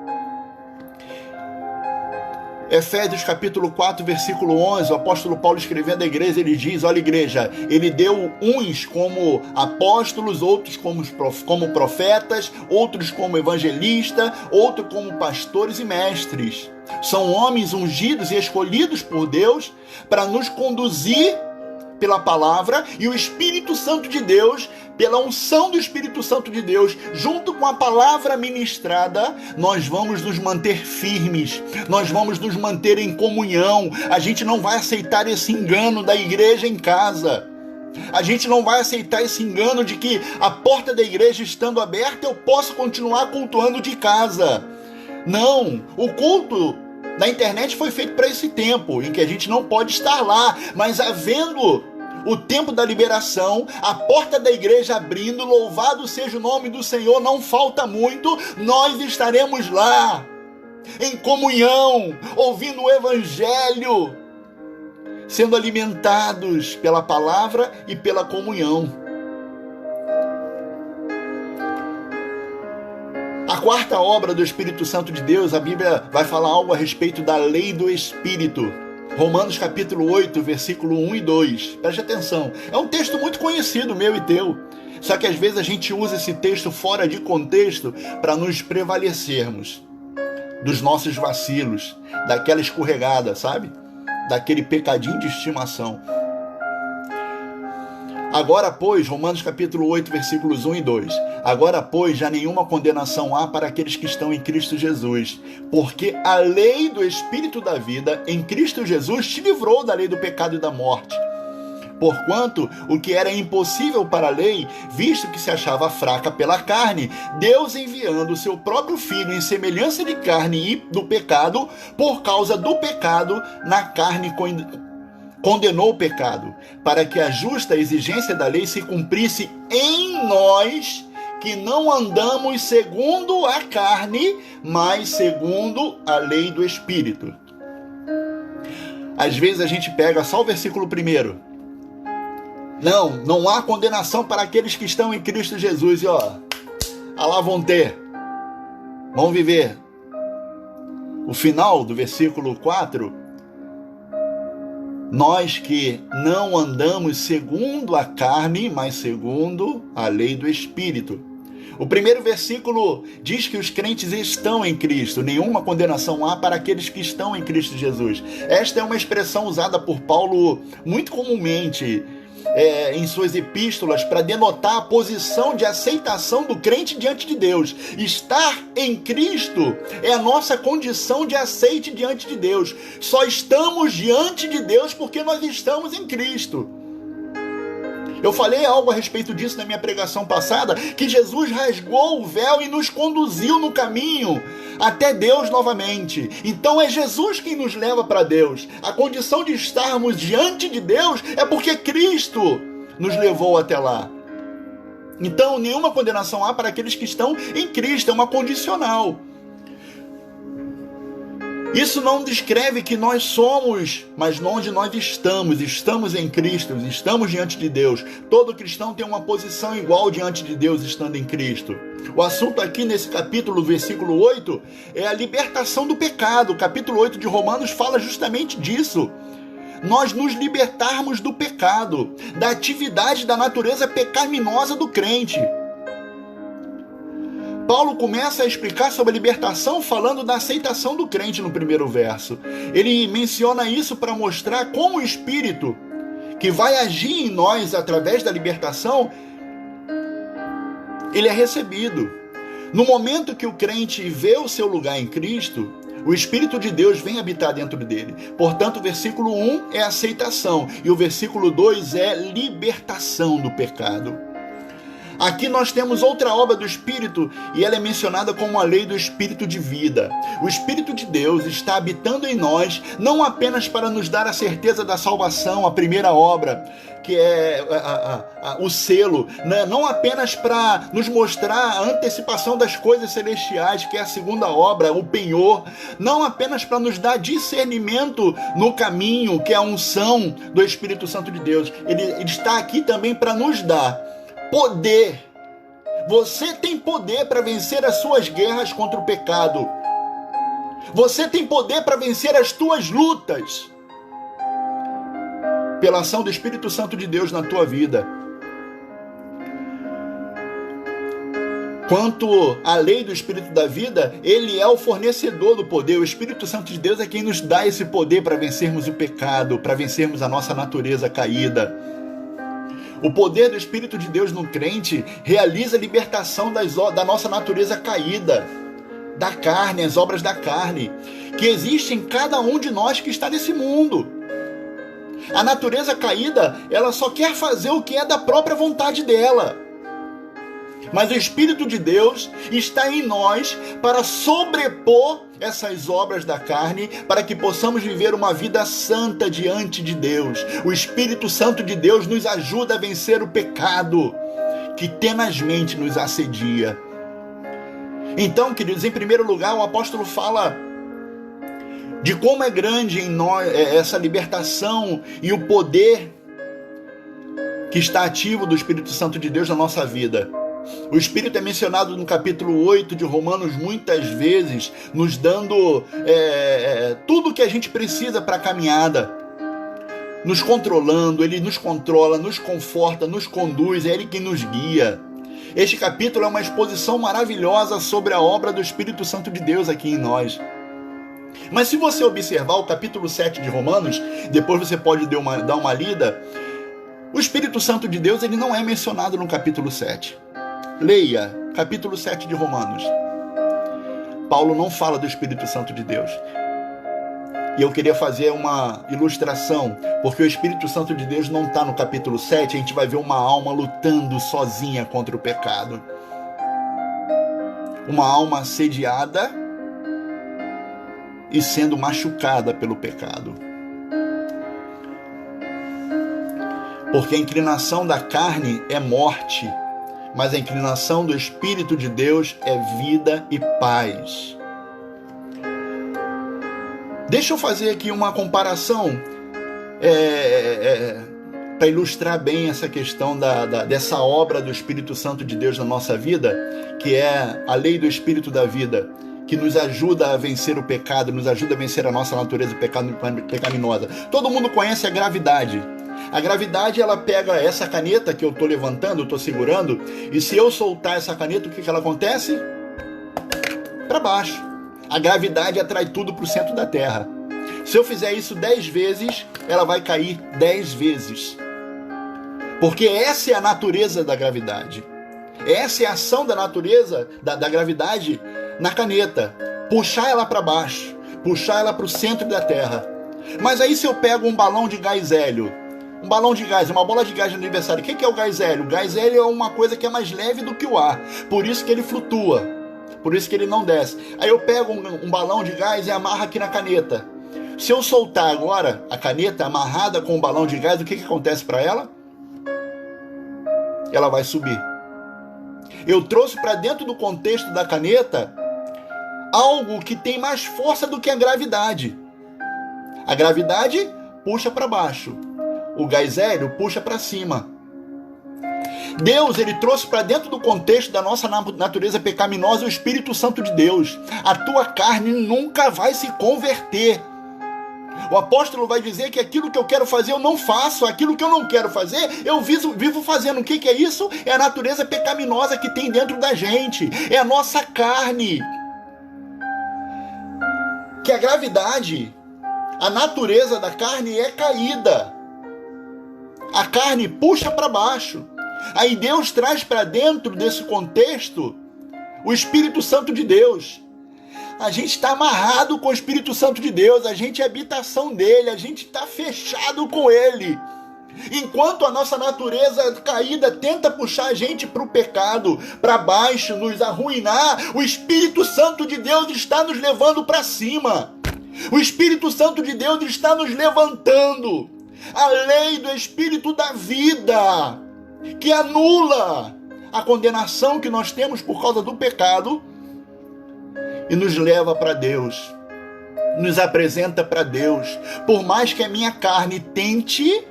Efésios capítulo 4, versículo 11, o apóstolo Paulo escrevendo à igreja, ele diz, olha igreja, ele deu uns como apóstolos, outros como profetas, outros como evangelistas, outros como pastores e mestres. São homens ungidos e escolhidos por Deus para nos conduzir pela palavra, e o Espírito Santo de Deus, pela unção do Espírito Santo de Deus, junto com a palavra ministrada, nós vamos nos manter firmes, nós vamos nos manter em comunhão. A gente não vai aceitar esse engano da igreja em casa. A gente não vai aceitar esse engano de que a porta da igreja estando aberta, eu posso continuar cultuando de casa. Não, o culto da internet foi feito para esse tempo, em que a gente não pode estar lá, mas havendo o tempo da liberação, a porta da igreja abrindo, louvado seja o nome do Senhor, não falta muito, nós estaremos lá, em comunhão, ouvindo o Evangelho, sendo alimentados pela palavra e pela comunhão. A quarta obra do Espírito Santo de Deus, a Bíblia vai falar algo a respeito da lei do Espírito. Romanos capítulo 8, versículo 1 e 2. Preste atenção. É um texto muito conhecido, meu e teu. Só que às vezes a gente usa esse texto fora de contexto para nos prevalecermos dos nossos vacilos, daquela escorregada, sabe? Daquele pecadinho de estimação. Agora, pois, Romanos capítulo 8, versículos 1 e 2. Agora, pois, já nenhuma condenação há para aqueles que estão em Cristo Jesus, porque a lei do Espírito da vida em Cristo Jesus te livrou da lei do pecado e da morte. Porquanto o que era impossível para a lei, visto que se achava fraca pela carne, Deus enviando o seu próprio Filho em semelhança de carne e do pecado, por causa do pecado, na carne condenou o pecado, para que a justa exigência da lei se cumprisse em nós, que não andamos segundo a carne, mas segundo a lei do Espírito. Às vezes a gente pega só o versículo 1. Não há condenação para aqueles que estão em Cristo Jesus. E lá vão ter. Vão viver. O final do versículo 4. Nós que não andamos segundo a carne, mas segundo a lei do Espírito. O primeiro versículo diz que os crentes estão em Cristo. Nenhuma condenação há para aqueles que estão em Cristo Jesus. Esta é uma expressão usada por Paulo muito comumente em suas epístolas para denotar a posição de aceitação do crente diante de Deus. Estar em Cristo é a nossa condição de aceite diante de Deus. Só estamos diante de Deus porque nós estamos em Cristo. Eu falei algo a respeito disso na minha pregação passada, que Jesus rasgou o véu e nos conduziu no caminho até Deus novamente. Então é Jesus quem nos leva para Deus. A condição de estarmos diante de Deus é porque Cristo nos levou até lá. Então nenhuma condenação há para aqueles que estão em Cristo, é uma condicional. Isso não descreve que nós somos, mas onde nós estamos em Cristo, estamos diante de Deus. Todo cristão tem uma posição igual diante de Deus estando em Cristo. O assunto aqui nesse capítulo, versículo 8, é a libertação do pecado. O capítulo 8 de Romanos fala justamente disso. Nós nos libertarmos do pecado, da atividade da natureza pecaminosa do crente. Paulo começa a explicar sobre a libertação falando da aceitação do crente no primeiro verso. Ele menciona isso para mostrar como o Espírito que vai agir em nós através da libertação, ele é recebido. No momento que o crente vê o seu lugar em Cristo, o Espírito de Deus vem habitar dentro dele. Portanto, o versículo 1 é aceitação e o versículo 2 é libertação do pecado. Aqui nós temos outra obra do Espírito e ela é mencionada como a lei do Espírito de vida. O Espírito de Deus está habitando em nós, não apenas para nos dar a certeza da salvação, a primeira obra, que é o selo, né? Não apenas para nos mostrar a antecipação das coisas celestiais, que é a segunda obra, o penhor, não apenas para nos dar discernimento no caminho, que é a unção do Espírito Santo de Deus. Ele está aqui também para nos dar poder. Você tem poder para vencer as suas guerras contra o pecado. Você tem poder para vencer as tuas lutas pela ação do Espírito Santo de Deus na tua vida. Quanto à lei do Espírito da vida, ele é o fornecedor do poder. O Espírito Santo de Deus é quem nos dá esse poder para vencermos o pecado, para vencermos a nossa natureza caída. O poder do Espírito de Deus no crente realiza a libertação da nossa natureza caída, da carne, as obras da carne, que existem em cada um de nós que está nesse mundo. A natureza caída, ela só quer fazer o que é da própria vontade dela. Mas o Espírito de Deus está em nós para sobrepor essas obras da carne, para que possamos viver uma vida santa diante de Deus. O Espírito Santo de Deus nos ajuda a vencer o pecado que tenazmente nos assedia. Então, queridos, em primeiro lugar, o apóstolo fala de como é grande em nós essa libertação e o poder que está ativo do Espírito Santo de Deus na nossa vida. O Espírito é mencionado no capítulo 8 de Romanos muitas vezes, nos dando tudo o que a gente precisa para a caminhada, nos controlando. Ele nos controla, nos conforta, nos conduz, é Ele quem nos guia. Este capítulo é uma exposição maravilhosa sobre a obra do Espírito Santo de Deus aqui em nós. Mas se você observar o capítulo 7 de Romanos, depois você pode dar uma lida, o Espírito Santo de Deus ele não é mencionado no capítulo 7. Leia, capítulo 7 de Romanos. Paulo não fala do Espírito Santo de Deus. E eu queria fazer uma ilustração, porque o Espírito Santo de Deus não está no capítulo 7, a gente vai ver uma alma lutando sozinha contra o pecado. Uma alma assediada e sendo machucada pelo pecado. Porque a inclinação da carne é morte, mas a inclinação do Espírito de Deus é vida e paz. Deixa eu fazer aqui uma comparação para ilustrar bem essa questão dessa obra do Espírito Santo de Deus na nossa vida, que é a lei do Espírito da vida, que nos ajuda a vencer o pecado, nos ajuda a vencer a nossa natureza pecaminosa. Todo mundo conhece a gravidade. A gravidade, ela pega essa caneta que eu estou levantando, eu estou segurando, e se eu soltar essa caneta, o que ela acontece? Para baixo. A gravidade atrai tudo para o centro da Terra. Se eu fizer isso 10 vezes, ela vai cair 10 vezes. Porque essa é a natureza da gravidade. Essa é a ação da natureza, da gravidade na caneta. Puxar ela para baixo, puxar ela para o centro da Terra. Mas aí se eu pego um balão de gás hélio, um balão de gás, uma bola de gás de aniversário. O que é o gás hélio? O gás hélio é uma coisa que é mais leve do que o ar. Por isso que ele flutua. Por isso que ele não desce. Aí eu pego um balão de gás e amarro aqui na caneta. Se eu soltar agora a caneta amarrada com o balão de gás, o que acontece para ela? Ela vai subir. Eu trouxe para dentro do contexto da caneta algo que tem mais força do que a gravidade. A gravidade puxa para baixo. O gás hélio puxa para cima. Deus, ele trouxe para dentro do contexto da nossa natureza pecaminosa o Espírito Santo de Deus. A tua carne nunca vai se converter. O apóstolo vai dizer que aquilo que eu quero fazer eu não faço, aquilo que eu não quero fazer eu vivo fazendo. O que é isso? É a natureza pecaminosa que tem dentro da gente. É a nossa carne. Que a gravidade, a natureza da carne é caída. A carne puxa para baixo. Aí Deus traz para dentro desse contexto o Espírito Santo de Deus. A gente está amarrado com o Espírito Santo de Deus, a gente é habitação dele, a gente está fechado com ele. Enquanto a nossa natureza caída tenta puxar a gente para o pecado, para baixo, nos arruinar, o Espírito Santo de Deus está nos levando para cima. O Espírito Santo de Deus está nos levantando. A lei do Espírito da vida, que anula a condenação que nós temos por causa do pecado e nos leva para Deus, nos apresenta para Deus. Por mais que a minha carne tente,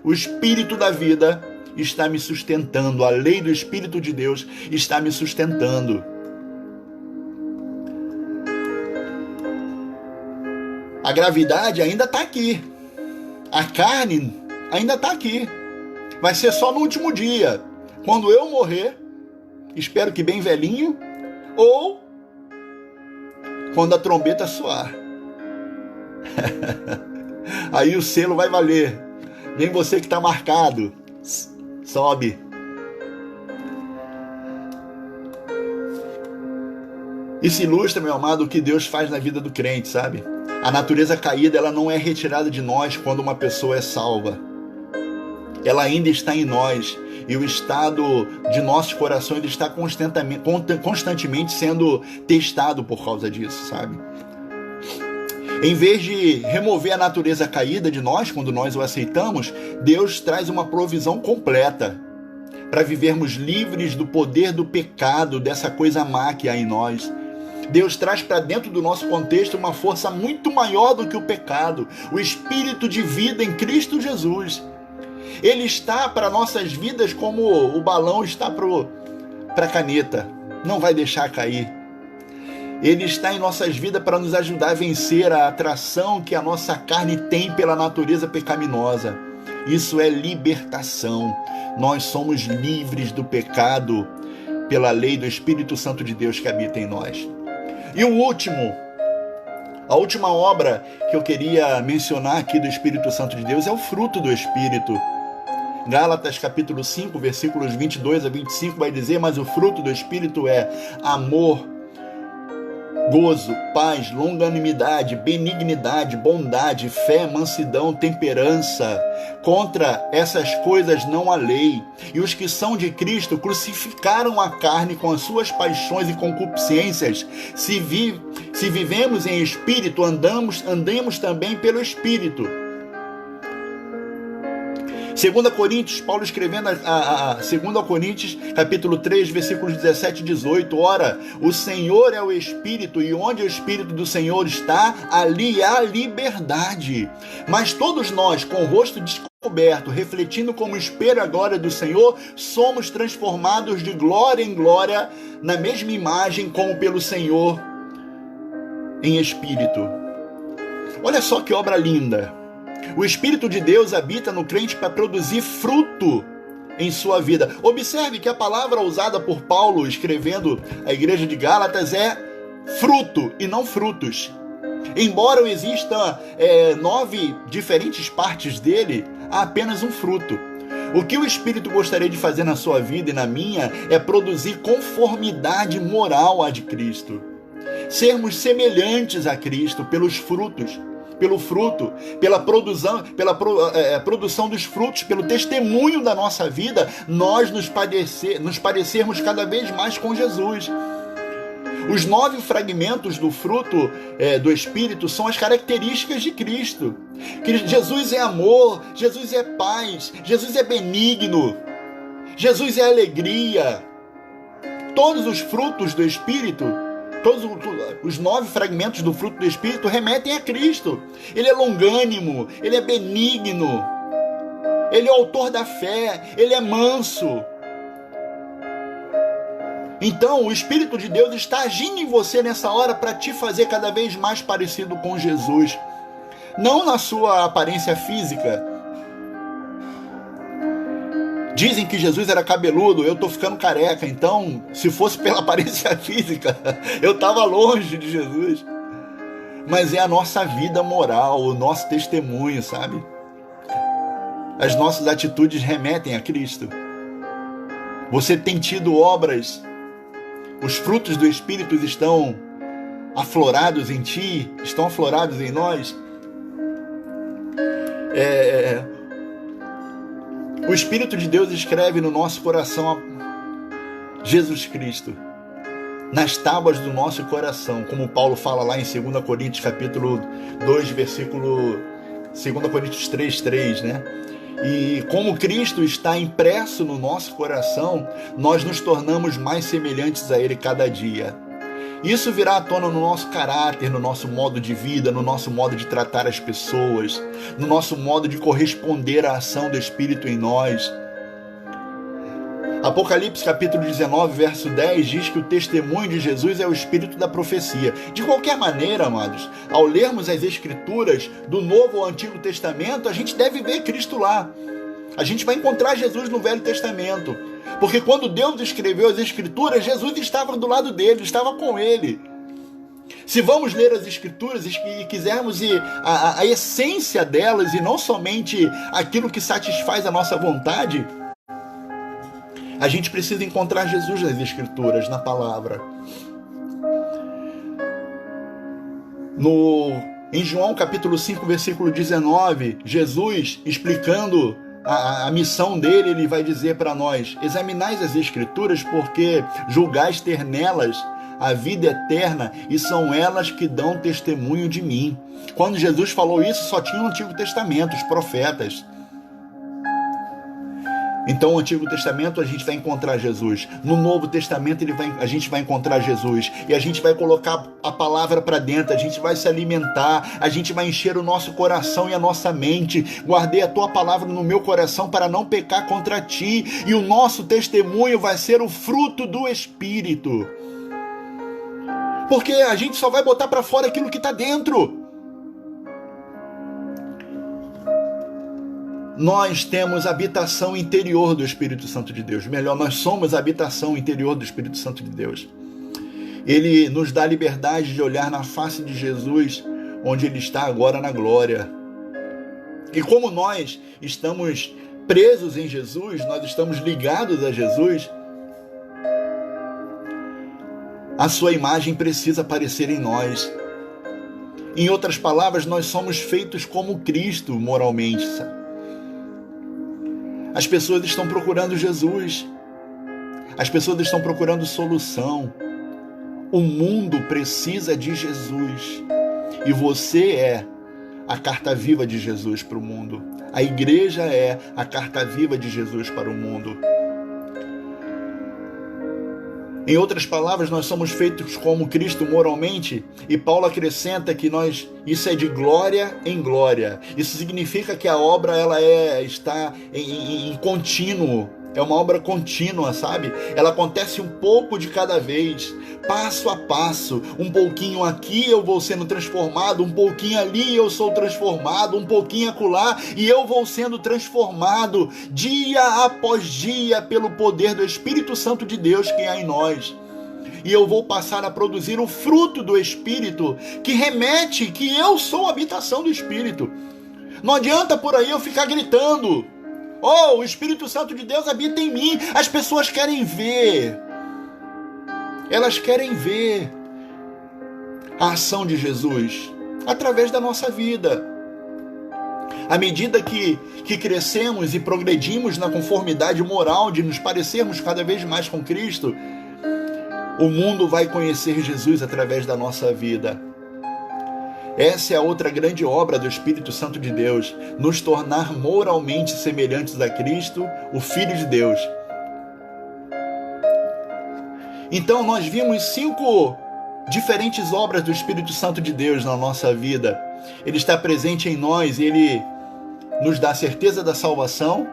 o Espírito da vida está me sustentando, a lei do Espírito de Deus está me sustentando. A gravidade ainda está aqui, a carne ainda está aqui. Vai ser só no último dia, quando eu morrer espero que bem velhinho, ou quando a trombeta soar. Aí o selo vai valer. Vem você que está marcado. Sobe. Isso ilustra, meu amado, o que Deus faz na vida do crente, sabe? A natureza caída, ela não é retirada de nós quando uma pessoa é salva. Ela ainda está em nós. E o estado de nossos corações está constantemente sendo testado por causa disso, sabe? Em vez de remover a natureza caída de nós, quando nós o aceitamos, Deus traz uma provisão completa para vivermos livres do poder do pecado, dessa coisa má que há em nós. Deus traz para dentro do nosso contexto uma força muito maior do que o pecado, o espírito de vida em Cristo Jesus. Ele está para nossas vidas como o balão está para a caneta, não vai deixar cair. Ele está em nossas vidas para nos ajudar a vencer a atração que a nossa carne tem pela natureza pecaminosa. Isso é libertação. Nós somos livres do pecado pela lei do Espírito Santo de Deus que habita em nós. E a última obra que eu queria mencionar aqui do Espírito Santo de Deus é o fruto do Espírito. Gálatas capítulo 5, versículos 22 a 25 vai dizer: mas o fruto do Espírito é amor, gozo, paz, longanimidade, benignidade, bondade, fé, mansidão, temperança. Contra essas coisas não há lei. E os que são de Cristo crucificaram a carne com as suas paixões e concupiscências. Se vivemos em Espírito, andemos também pelo Espírito. 2 Coríntios, Paulo escrevendo a 2 Coríntios, capítulo 3, versículos 17 e 18. Ora, o Senhor é o Espírito, e onde o Espírito do Senhor está, ali há liberdade. Mas todos nós, com o rosto descoberto, refletindo como espelho a glória do Senhor, somos transformados de glória em glória, na mesma imagem como pelo Senhor, em Espírito. Olha só que obra linda. O Espírito de Deus habita no crente para produzir fruto em sua vida. Observe que a palavra usada por Paulo escrevendo a igreja de Gálatas é fruto e não frutos. Embora existam 9 diferentes partes dele, há apenas um fruto. O que o Espírito gostaria de fazer na sua vida e na minha é produzir conformidade moral à de Cristo. Sermos semelhantes a Cristo pelos frutos. Pelo fruto, pela produção dos frutos, pelo testemunho da nossa vida, nós nos parecermos cada vez mais com Jesus. Os 9 fragmentos do fruto do Espírito são as características de Cristo. Que Jesus é amor, Jesus é paz, Jesus é benigno, Jesus é alegria. Todos os frutos do Espírito, todos os 9 fragmentos do fruto do Espírito remetem a Cristo. Ele é longânimo, ele é benigno, ele é autor da fé, ele é manso. Então, o Espírito de Deus está agindo em você nessa hora para te fazer cada vez mais parecido com Jesus. Não na sua aparência física. Dizem que Jesus era cabeludo, eu estou ficando careca, então, se fosse pela aparência física, eu estava longe de Jesus. Mas é a nossa vida moral, o nosso testemunho, sabe? As nossas atitudes remetem a Cristo. Você tem tido obras, os frutos do Espírito estão aflorados em ti, estão aflorados em nós. O Espírito de Deus escreve no nosso coração Jesus Cristo, nas tábuas do nosso coração, como Paulo fala lá em 2 Coríntios capítulo 2, versículo 2 Coríntios 3:3, né? E como Cristo está impresso no nosso coração, nós nos tornamos mais semelhantes a Ele cada dia. Isso virá à tona no nosso caráter, no nosso modo de vida, no nosso modo de tratar as pessoas, no nosso modo de corresponder à ação do Espírito em nós. Apocalipse capítulo 19, verso 10 diz que o testemunho de Jesus é o espírito da profecia. De qualquer maneira, amados, ao lermos as Escrituras do Novo ou Antigo Testamento, a gente deve ver Cristo lá. A gente vai encontrar Jesus no Velho Testamento. Porque quando Deus escreveu as Escrituras, Jesus estava do lado dele, estava com ele. Se vamos ler as Escrituras e quisermos a essência delas e não somente aquilo que satisfaz a nossa vontade, a gente precisa encontrar Jesus nas Escrituras, na palavra. Em João capítulo 5, versículo 19, Jesus, explicando a missão dele, ele vai dizer para nós: examinais as Escrituras, porque julgais ter nelas a vida eterna, e são elas que dão testemunho de mim. Quando Jesus falou isso, só tinha o Antigo Testamento, os profetas. Então, no Antigo Testamento a gente vai encontrar Jesus. No Novo Testamento a gente vai encontrar Jesus. E a gente vai colocar a palavra para dentro, a gente vai se alimentar, a gente vai encher o nosso coração e a nossa mente. Guardei a tua palavra no meu coração para não pecar contra ti. E o nosso testemunho vai ser o fruto do Espírito. Porque a gente só vai botar para fora aquilo que está dentro. Nós temos habitação interior do Espírito Santo de Deus. Melhor, nós somos a habitação interior do Espírito Santo de Deus. Ele nos dá liberdade de olhar na face de Jesus, onde Ele está agora na glória. E como nós estamos presos em Jesus, nós estamos ligados a Jesus, a sua imagem precisa aparecer em nós. Em outras palavras, nós somos feitos como Cristo moralmente. As pessoas estão procurando Jesus. As pessoas estão procurando solução. O mundo precisa de Jesus. E você é a carta viva de Jesus para o mundo. A igreja é a carta viva de Jesus para o mundo. Em outras palavras, nós somos feitos como Cristo moralmente, e Paulo acrescenta que isso é de glória em glória. Isso significa que a obra está em contínuo. É uma obra contínua, sabe? Ela acontece um pouco de cada vez, passo a passo. Um pouquinho aqui eu vou sendo transformado, um pouquinho ali eu sou transformado, um pouquinho acolá e eu vou sendo transformado dia após dia pelo poder do Espírito Santo de Deus que há em nós. E eu vou passar a produzir o fruto do Espírito que remete que eu sou a habitação do Espírito. Não adianta por aí eu ficar gritando: oh, o Espírito Santo de Deus habita em mim. As pessoas querem ver. Elas querem ver a ação de Jesus através da nossa vida. À medida que crescemos e progredimos na conformidade moral de nos parecermos cada vez mais com Cristo, o mundo vai conhecer Jesus através da nossa vida. Essa é a outra grande obra do Espírito Santo de Deus, nos tornar moralmente semelhantes a Cristo, o Filho de Deus. Então nós vimos 5 diferentes obras do Espírito Santo de Deus na nossa vida. Ele está presente em nós, ele nos dá a certeza da salvação.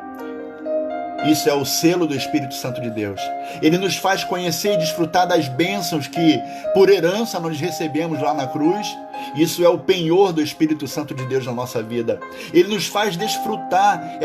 Isso é o selo do Espírito Santo de Deus. Ele nos faz conhecer e desfrutar das bênçãos que, por herança, nós recebemos lá na cruz. Isso é o penhor do Espírito Santo de Deus na nossa vida. Ele nos faz desfrutar,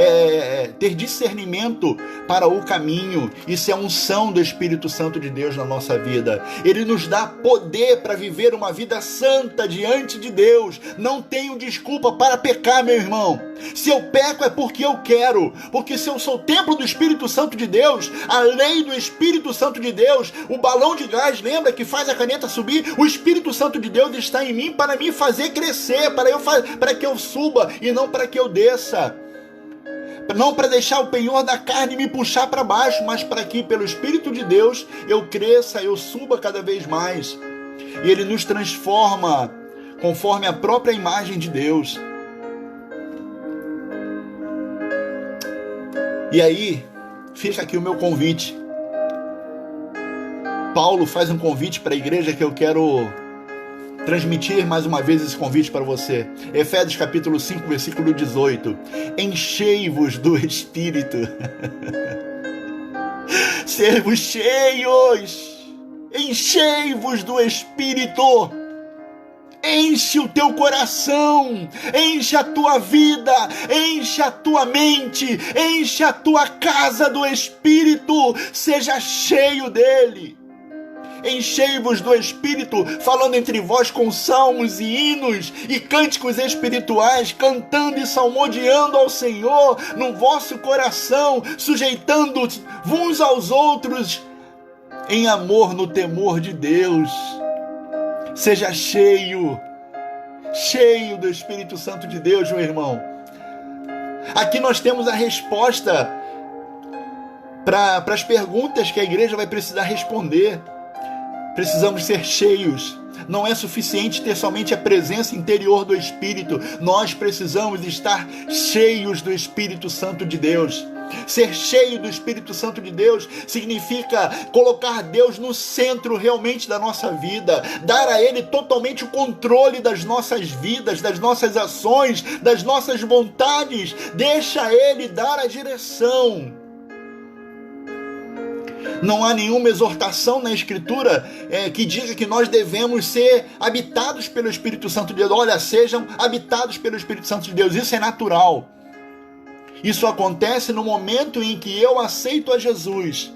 ter discernimento para o caminho. Isso é a unção do Espírito Santo de Deus na nossa vida. Ele nos dá poder para viver uma vida santa diante de Deus. Não tenho desculpa para pecar, meu irmão. Se eu peco é porque eu quero. Porque se eu sou o templo do Espírito Santo de Deus, a lei do Espírito Santo de Deus, o balão de gás, lembra que faz a caneta subir? O Espírito Santo de Deus está em mim para me fazer crescer, para que eu suba e não para que eu desça. Não para deixar o penhor da carne me puxar para baixo, mas para que pelo Espírito de Deus eu cresça, eu suba cada vez mais. E Ele nos transforma conforme a própria imagem de Deus. E aí, fica aqui o meu convite. Paulo faz um convite para a igreja que eu quero transmitir mais uma vez esse convite para você. Efésios capítulo 5, versículo 18. Enchei-vos do Espírito. Servos cheios. Enchei-vos do Espírito. enche o teu coração, enche a tua vida, enche a tua mente, enche a tua casa do Espírito, seja cheio dele. Enchei-vos do Espírito, falando entre vós com salmos e hinos e cânticos espirituais, cantando e salmodiando ao Senhor no vosso coração, sujeitando uns aos outros em amor, no temor de Deus. Seja cheio do Espírito Santo de Deus, meu irmão. Aqui nós temos a resposta para as perguntas que a igreja vai precisar responder. Precisamos ser cheios. Não é suficiente ter somente a presença interior do Espírito. Nós precisamos estar cheios do Espírito Santo de Deus. Ser cheio do Espírito Santo de Deus significa colocar Deus no centro realmente da nossa vida, dar a Ele totalmente o controle das nossas vidas, das nossas ações, das nossas vontades. Deixa Ele dar a direção. Não há nenhuma exortação na Escritura que diga que nós devemos ser habitados pelo Espírito Santo de Deus. Olha, sejam habitados pelo Espírito Santo de Deus. Isso é natural. Isso acontece no momento em que eu aceito a Jesus.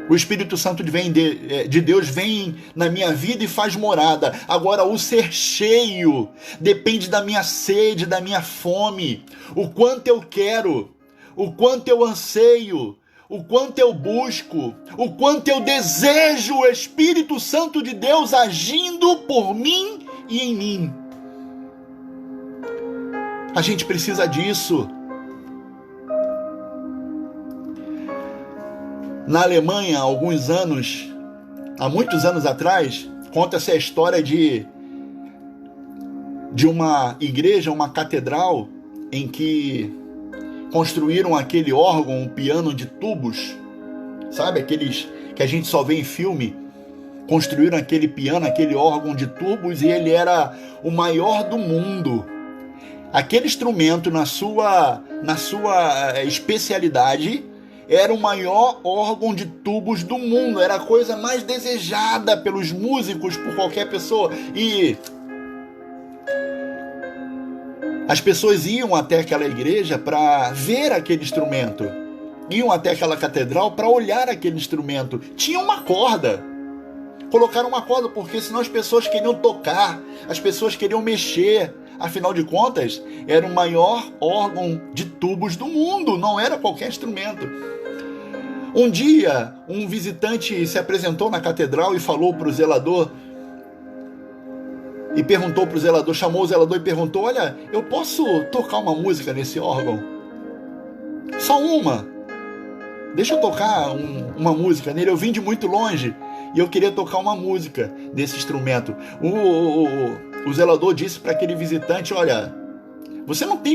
O Espírito Santo de Deus vem na minha vida e faz morada. Agora, o ser cheio depende da minha sede, da minha fome. O quanto eu quero, o quanto eu anseio, o quanto eu busco, o quanto eu desejo o Espírito Santo de Deus agindo por mim e em mim. A gente precisa disso. Na Alemanha, há muitos anos atrás, conta-se a história de uma igreja, uma catedral, em que construíram aquele órgão, um piano de tubos, sabe? Aqueles que a gente só vê em filme. Construíram aquele piano, aquele órgão de tubos, e ele era o maior do mundo. Aquele instrumento, na sua especialidade, era o maior órgão de tubos do mundo. Era a coisa mais desejada pelos músicos, por qualquer pessoa. E as pessoas iam até aquela igreja para ver aquele instrumento. Iam até aquela catedral para olhar aquele instrumento. Tinha uma corda. Colocaram uma corda porque senão as pessoas queriam tocar, as pessoas queriam mexer. Afinal de contas, era o maior órgão de tubos do mundo, não era qualquer instrumento. Um dia, um visitante se apresentou na catedral e falou para o zelador, e perguntou para o zelador, chamou o zelador e perguntou: olha, eu posso tocar uma música nesse órgão? Só uma. Deixa eu tocar uma música nele, eu vim de muito longe e eu queria tocar uma música desse instrumento. O zelador disse para aquele visitante: olha,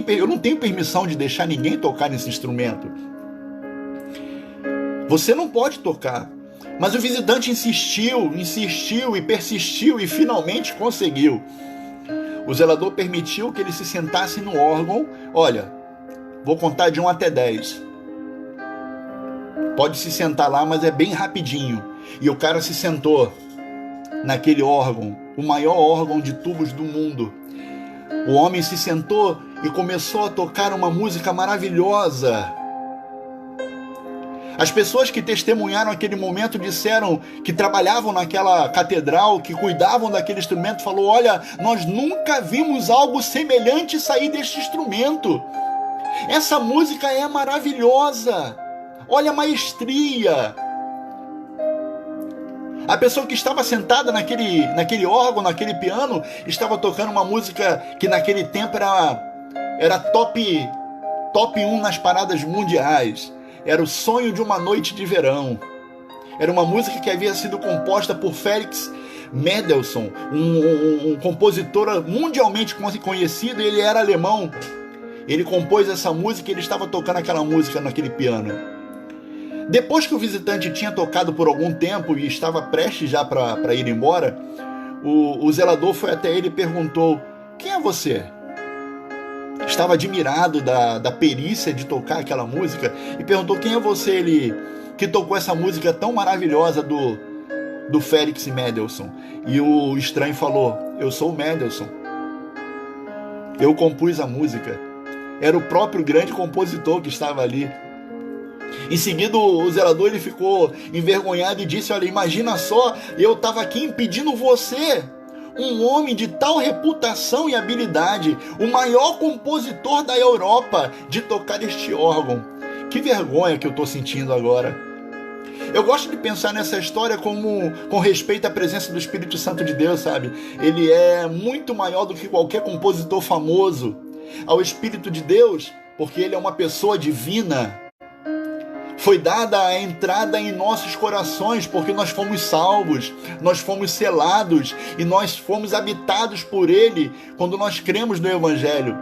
eu não tenho permissão de deixar ninguém tocar nesse instrumento. Você não pode tocar. Mas o visitante insistiu e persistiu e finalmente conseguiu. O zelador permitiu que ele se sentasse no órgão. Olha, vou contar de 1 até 10. Pode se sentar lá, mas é bem rapidinho. E o cara se sentou naquele órgão, o maior órgão de tubos do mundo. O homem se sentou e começou a tocar uma música maravilhosa. As pessoas que testemunharam aquele momento disseram que trabalhavam naquela catedral, que cuidavam daquele instrumento, falou: olha, nós nunca vimos algo semelhante sair deste instrumento. Essa música é maravilhosa. Olha a maestria. A pessoa que estava sentada naquele órgão, naquele piano, estava tocando uma música que naquele tempo era top 1 nas paradas mundiais. Era O Sonho de uma Noite de Verão. Era uma música que havia sido composta por Felix Mendelssohn, um compositor mundialmente conhecido. Ele era alemão. Ele compôs essa música e ele estava tocando aquela música naquele piano. Depois que o visitante tinha tocado por algum tempo e estava prestes já para ir embora, o zelador foi até ele e perguntou: quem é você? Estava admirado da perícia de tocar aquela música e perguntou: quem é você, ele que tocou essa música tão maravilhosa do do Félix Mendelssohn. E o estranho falou: eu sou o Mendelssohn. Eu compus a música. Era o próprio grande compositor que estava ali. Em seguida, o zelador ele ficou envergonhado e disse: olha, imagina só, eu estava aqui impedindo você, um homem de tal reputação e habilidade, o maior compositor da Europa, de tocar este órgão. Que vergonha que eu estou sentindo agora. Eu gosto de pensar nessa história com respeito à presença do Espírito Santo de Deus, sabe? Ele é muito maior do que qualquer compositor famoso. Ao Espírito de Deus, porque ele é uma pessoa divina, foi dada a entrada em nossos corações, porque nós fomos salvos, nós fomos selados e nós fomos habitados por ele quando nós cremos no Evangelho.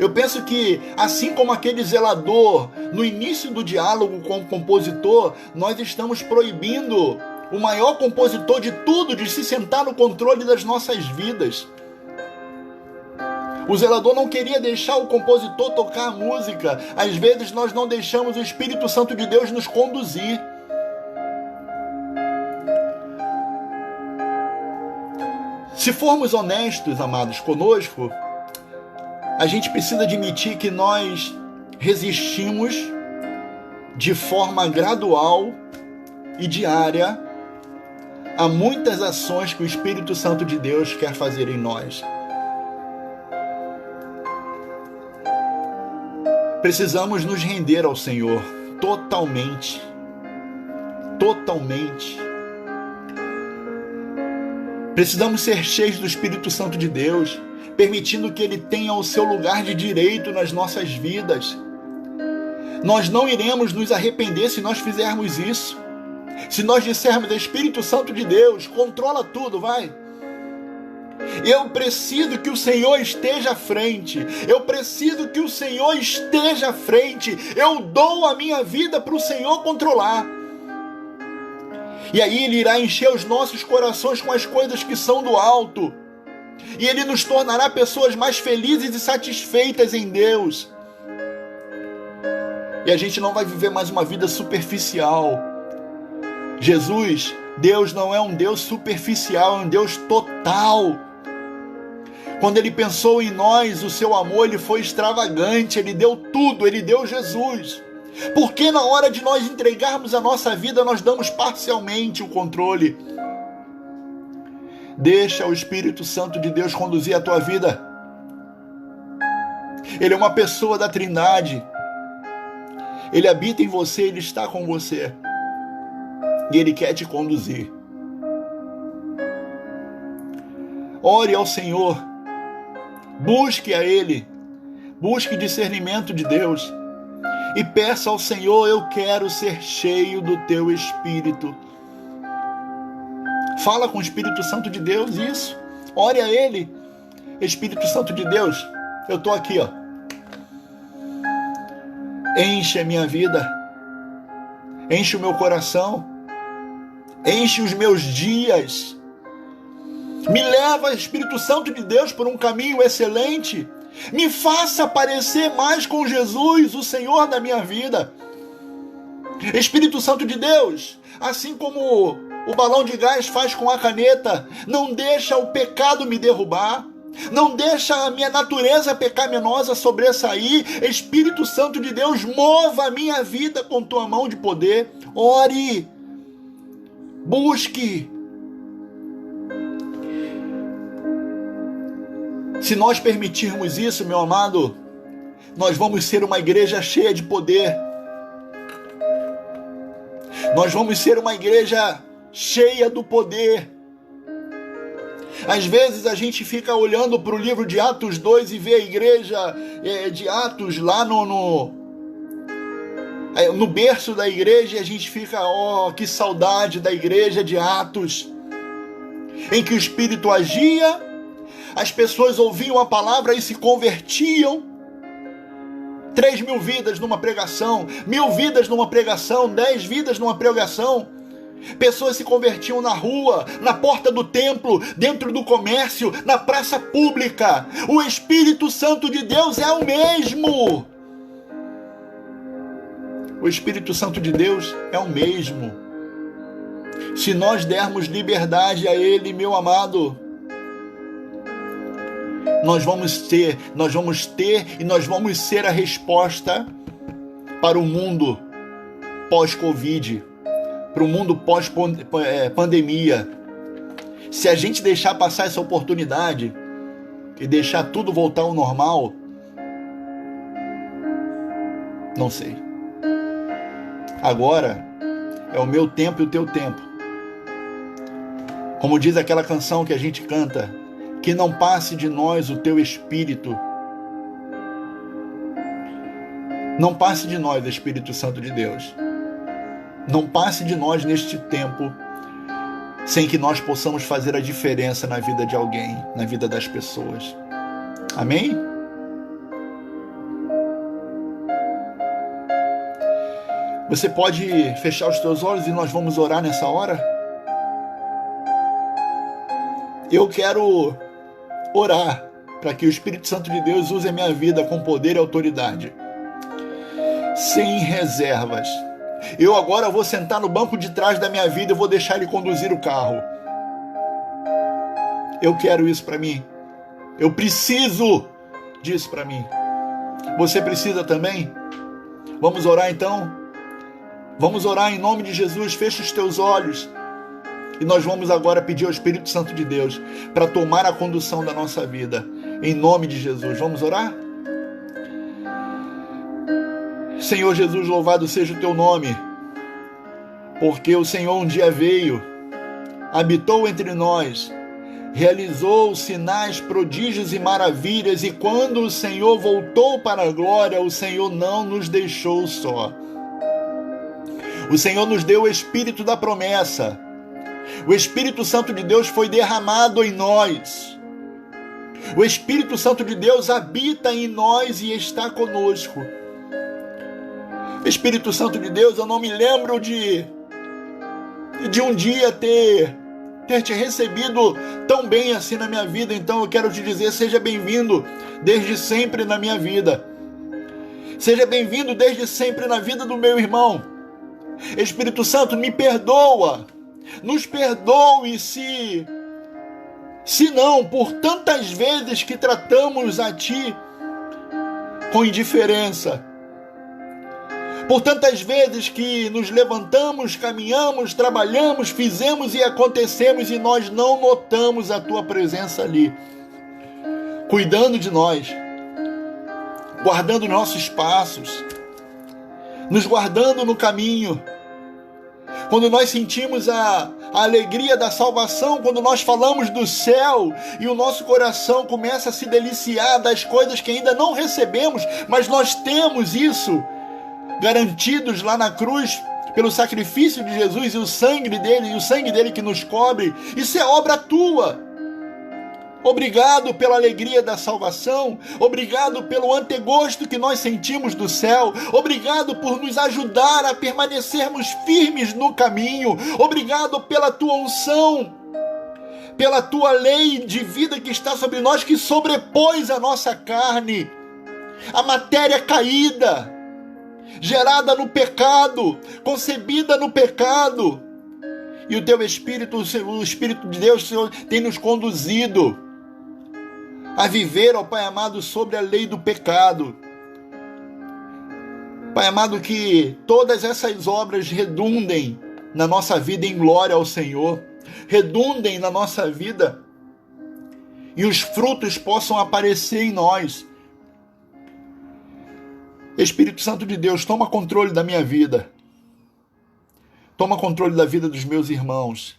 Eu penso que, assim como aquele zelador, no início do diálogo com o compositor, nós estamos proibindo o maior compositor de tudo de se sentar no controle das nossas vidas. O zelador não queria deixar o compositor tocar a música. Às vezes nós não deixamos o Espírito Santo de Deus nos conduzir. Se formos honestos, amados, conosco, a gente precisa admitir que nós resistimos de forma gradual e diária a muitas ações que o Espírito Santo de Deus quer fazer em nós. Precisamos nos render ao Senhor totalmente. Totalmente. Precisamos ser cheios do Espírito Santo de Deus, permitindo que Ele tenha o seu lugar de direito nas nossas vidas. Nós não iremos nos arrepender se nós fizermos isso. Se nós dissermos: Espírito Santo de Deus, controla tudo, vai. Eu preciso que o Senhor esteja à frente. Eu preciso que o Senhor esteja à frente. Eu dou a minha vida para o Senhor controlar. E aí Ele irá encher os nossos corações com as coisas que são do alto. E Ele nos tornará pessoas mais felizes e satisfeitas em Deus. E a gente não vai viver mais uma vida superficial. Jesus, Deus não é um Deus superficial, é um Deus total. Quando Ele pensou em nós, o seu amor ele foi extravagante, Ele deu tudo, Ele deu Jesus. Porque na hora de nós entregarmos a nossa vida, nós damos parcialmente o controle. Deixa o Espírito Santo de Deus conduzir a tua vida. Ele é uma pessoa da Trindade. Ele habita em você, Ele está com você. E Ele quer te conduzir. Ore ao Senhor. Busque a Ele. Busque discernimento de Deus. E peça ao Senhor: eu quero ser cheio do Teu Espírito. Fala com o Espírito Santo de Deus isso. Ore a Ele. Espírito Santo de Deus, eu estou aqui, ó. Enche a minha vida. Enche o meu coração. Enche os meus dias. Me leva, Espírito Santo de Deus, por um caminho excelente. Me faça parecer mais com Jesus, o Senhor da minha vida. Espírito Santo de Deus, assim como o balão de gás faz com a caneta, não deixa o pecado me derrubar. Não deixa a minha natureza pecaminosa sobressair. Espírito Santo de Deus, mova a minha vida com tua mão de poder. Ore. Busque. Se nós permitirmos isso, meu amado, nós vamos ser uma igreja cheia de poder. Nós vamos ser uma igreja cheia do poder. Às vezes a gente fica olhando para o livro de Atos 2 e vê a igreja de Atos lá no berço da igreja, e a gente fica: que saudade da igreja de Atos, em que o Espírito agia, as pessoas ouviam a palavra e se convertiam. 3.000 vidas numa pregação, 1.000 vidas numa pregação, 10 vidas numa pregação. Pessoas se convertiam na rua, na porta do templo, dentro do comércio, na praça pública. O Espírito Santo de Deus é o mesmo. O Espírito Santo de Deus é o mesmo. Se nós dermos liberdade a Ele, meu amado, nós vamos ter e nós vamos ser a resposta para o mundo pós-Covid, para o mundo pós-pandemia. Se a gente deixar passar essa oportunidade e deixar tudo voltar ao normal, não sei. Agora é o meu tempo e o teu tempo. Como diz aquela canção que a gente canta, que não passe de nós o teu Espírito. Não passe de nós, Espírito Santo de Deus. Não passe de nós neste tempo sem que nós possamos fazer a diferença na vida de alguém, na vida das pessoas. Amém? Você pode fechar os teus olhos e nós vamos orar nessa hora? Eu quero orar para que o Espírito Santo de Deus use a minha vida com poder e autoridade, sem reservas. Eu agora vou sentar no banco de trás da minha vida e vou deixar Ele conduzir o carro. Eu quero isso para mim. Eu preciso disso para mim. Você precisa também? Vamos orar então? Vamos orar em nome de Jesus. Fecha os teus olhos. E nós vamos agora pedir ao Espírito Santo de Deus para tomar a condução da nossa vida. Em nome de Jesus. Vamos orar? Senhor Jesus, louvado seja o teu nome, porque o Senhor um dia veio, habitou entre nós, realizou sinais, prodígios e maravilhas, e quando o Senhor voltou para a glória, o Senhor não nos deixou só. O Senhor nos deu o Espírito da promessa. O Espírito Santo de Deus foi derramado em nós. O Espírito Santo de Deus habita em nós e está conosco. Espírito Santo de Deus, eu não me lembro de um dia ter te recebido tão bem assim na minha vida, então eu quero te dizer, seja bem-vindo desde sempre na minha vida. Seja bem-vindo desde sempre na vida do meu irmão. Espírito Santo, me perdoa, nos perdoe se não, por tantas vezes que tratamos a Ti com indiferença. Por tantas vezes que nos levantamos, caminhamos, trabalhamos, fizemos e acontecemos e nós não notamos a Tua presença ali, cuidando de nós, guardando nossos passos, nos guardando no caminho. Quando nós sentimos a alegria da salvação, quando nós falamos do céu e o nosso coração começa a se deliciar das coisas que ainda não recebemos, mas nós temos isso garantidos lá na cruz pelo sacrifício de Jesus e o sangue dele que nos cobre. Isso é obra tua. Obrigado pela alegria da salvação, obrigado pelo antegosto que nós sentimos do céu, obrigado por nos ajudar a permanecermos firmes no caminho, obrigado pela tua unção, pela tua lei de vida que está sobre nós, que sobrepôs a nossa carne, a matéria caída, gerada no pecado, concebida no pecado. E o teu Espírito, o Espírito de Deus, Senhor, tem nos conduzido a viver, ó Pai amado, sobre a lei do pecado. Pai amado, que todas essas obras redundem na nossa vida em glória ao Senhor, redundem na nossa vida e os frutos possam aparecer em nós. Espírito Santo de Deus, toma controle da minha vida. Toma controle da vida dos meus irmãos.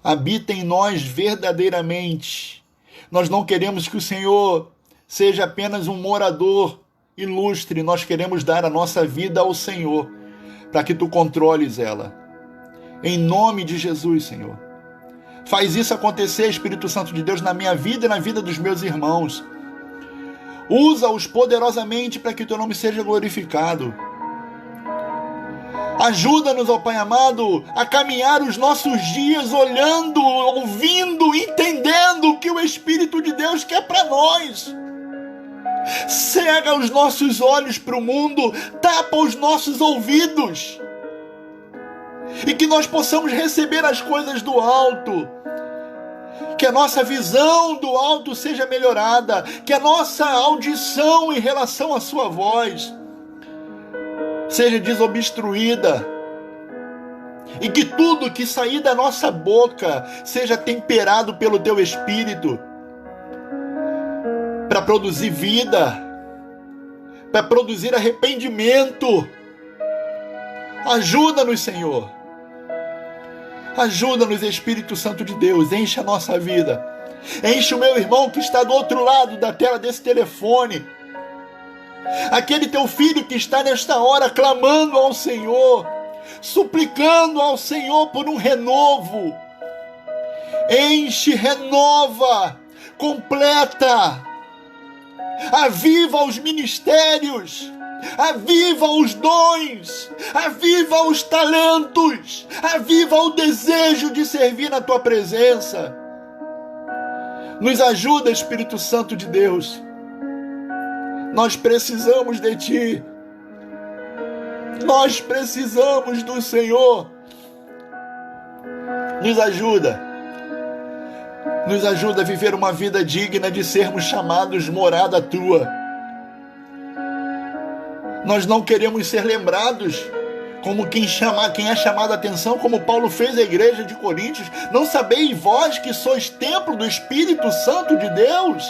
Habita em nós verdadeiramente. Nós não queremos que o Senhor seja apenas um morador ilustre. Nós queremos dar a nossa vida ao Senhor, para que Tu controles ela. Em nome de Jesus, Senhor. Faz isso acontecer, Espírito Santo de Deus, na minha vida e na vida dos meus irmãos. Usa-os poderosamente para que o Teu nome seja glorificado. Ajuda-nos, ó Pai amado, a caminhar os nossos dias olhando, ouvindo, entendendo o que o Espírito de Deus quer para nós. Cega os nossos olhos para o mundo, tapa os nossos ouvidos, e que nós possamos receber as coisas do alto, que a nossa visão do alto seja melhorada, que a nossa audição em relação à sua voz seja desobstruída, e que tudo que sair da nossa boca seja temperado pelo teu Espírito, para produzir vida, para produzir arrependimento. Ajuda-nos, Senhor. Ajuda-nos, Espírito Santo de Deus. Enche a nossa vida. Enche o meu irmão que está do outro lado da tela desse telefone. Aquele teu filho que está nesta hora clamando ao Senhor, suplicando ao Senhor por um renovo. Enche, renova, completa. Aviva os ministérios, aviva os dons, aviva os talentos, aviva o desejo de servir na tua presença. Nos ajuda, Espírito Santo de Deus. Nós precisamos de ti. Nós precisamos do Senhor. Nos ajuda. Nos ajuda a viver uma vida digna de sermos chamados morada tua. Nós não queremos ser lembrados como quem é chamado a atenção, como Paulo fez à igreja de Coríntios. Não sabeis vós que sois templo do Espírito Santo de Deus?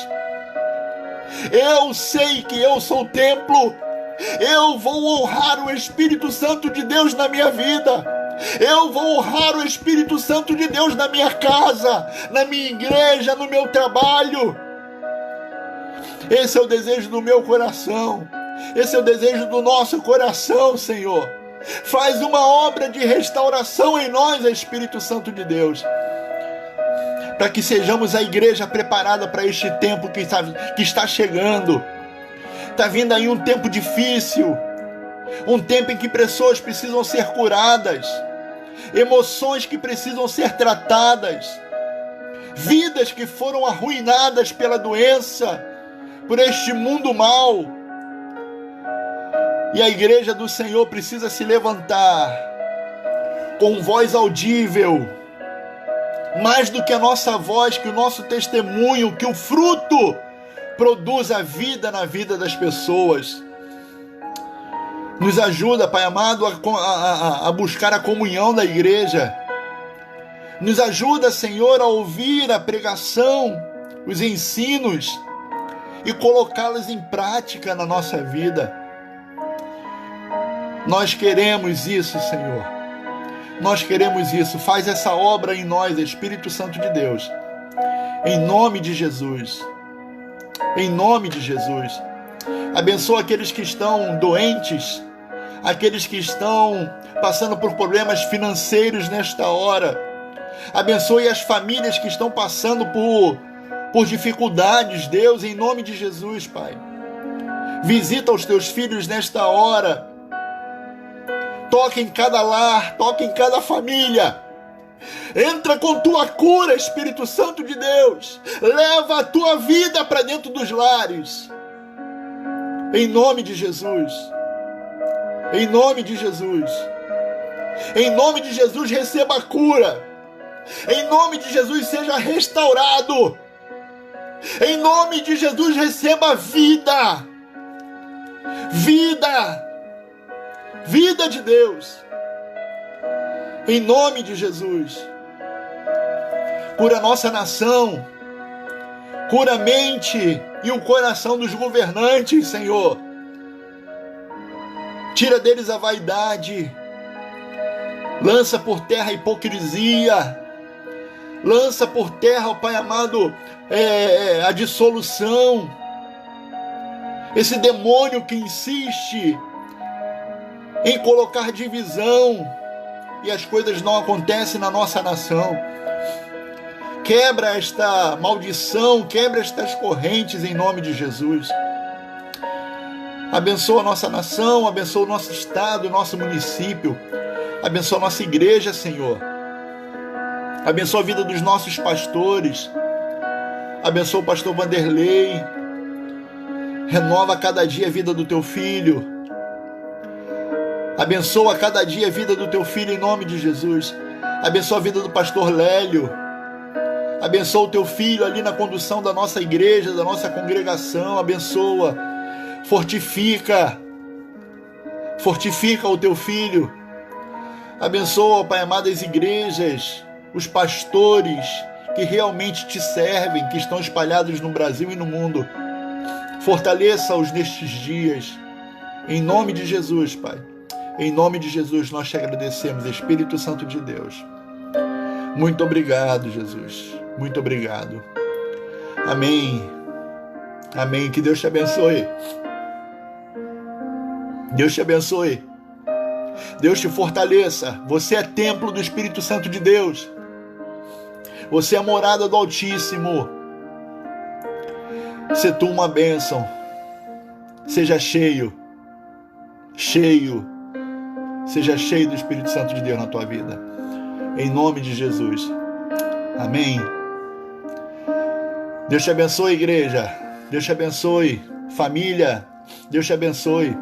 Eu sei que eu sou o templo. Eu vou honrar o Espírito Santo de Deus na minha vida. Eu vou honrar o Espírito Santo de Deus na minha casa, na minha igreja, no meu trabalho. Esse é o desejo do meu coração. Esse é o desejo do nosso coração, Senhor. Faz uma obra de restauração em nós, Espírito Santo de Deus, para que sejamos a igreja preparada para este tempo que está chegando. Está vindo aí um tempo difícil, um tempo em que pessoas precisam ser curadas, emoções que precisam ser tratadas, vidas que foram arruinadas pela doença, por este mundo mau. E a igreja do Senhor precisa se levantar com voz audível, mais do que a nossa voz, que o nosso testemunho, que o fruto produza vida na vida das pessoas. Nos ajuda, Pai amado, a buscar a comunhão da igreja. Nos ajuda, Senhor, a ouvir a pregação, os ensinos e colocá-los em prática na nossa vida. Nós queremos isso, Senhor. Nós queremos isso. Faz essa obra em nós, Espírito Santo de Deus. Em nome de Jesus. Em nome de Jesus. Abençoa aqueles que estão doentes, aqueles que estão passando por problemas financeiros nesta hora. Abençoe as famílias que estão passando por dificuldades, Deus, em nome de Jesus, Pai. Visita os teus filhos nesta hora. Toca em cada lar, toca em cada família. Entra com tua cura, Espírito Santo de Deus. Leva a tua vida para dentro dos lares. Em nome de Jesus. Em nome de Jesus. Em nome de Jesus, receba a cura. Em nome de Jesus, seja restaurado. Em nome de Jesus, receba vida. Vida. Vida de Deus. Em nome de Jesus. Cura a nossa nação. Cura a mente e o coração dos governantes, Senhor. Tira deles a vaidade. Lança por terra a hipocrisia. Lança por terra, ó Pai amado, a dissolução. Esse demônio que insiste em colocar divisão e as coisas não acontecem na nossa nação. Quebra esta maldição, quebra estas correntes em nome de Jesus. Abençoa a nossa nação, abençoa o nosso estado, o nosso município. Abençoa a nossa igreja, Senhor. Abençoa a vida dos nossos pastores. Abençoa o pastor Vanderlei. Renova cada dia a vida do teu filho. Abençoa cada dia a vida do teu filho em nome de Jesus. Abençoa a vida do pastor Lélio. Abençoa o teu filho ali na condução da nossa igreja, da nossa congregação. Abençoa. Fortifica o teu filho. Abençoa, Pai amado, as igrejas, os pastores que realmente te servem, que estão espalhados no Brasil e no mundo. Fortaleça-os nestes dias. Em nome de Jesus, Pai. Em nome de Jesus, nós te agradecemos, Espírito Santo de Deus. Muito obrigado, Jesus. Muito obrigado. Amém. Amém. Que Deus te abençoe. Deus te abençoe. Deus te fortaleça. Você é templo do Espírito Santo de Deus. Você é morada do Altíssimo. Se tu uma bênção. Seja cheio. Seja cheio do Espírito Santo de Deus na tua vida. Em nome de Jesus. Amém. Deus te abençoe, igreja. Deus te abençoe, família. Deus te abençoe.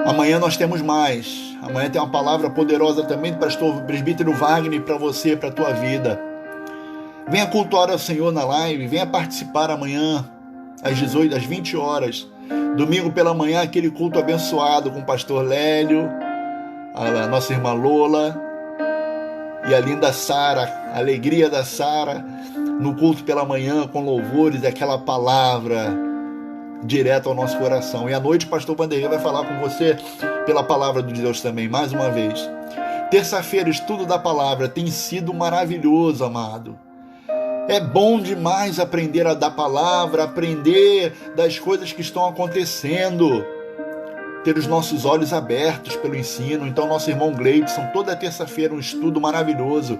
Amanhã nós temos mais. Amanhã tem uma palavra poderosa também do pastor presbítero Wagner para você, para a tua vida. Venha cultuar ao Senhor na live. Venha participar amanhã às 18, às 20 horas. Domingo pela manhã, aquele culto abençoado com o pastor Lélio, a nossa irmã Lola e a linda Sara, a alegria da Sara, no culto pela manhã com louvores, aquela palavra direto ao nosso coração. E à noite o pastor Vanderlei vai falar com você pela palavra de Deus também, mais uma vez. Terça-feira, estudo da palavra, tem sido maravilhoso, amado. É bom demais aprender a dar palavra, aprender das coisas que estão acontecendo, ter os nossos olhos abertos pelo ensino. Então, nosso irmão Gleidson, toda terça-feira um estudo maravilhoso.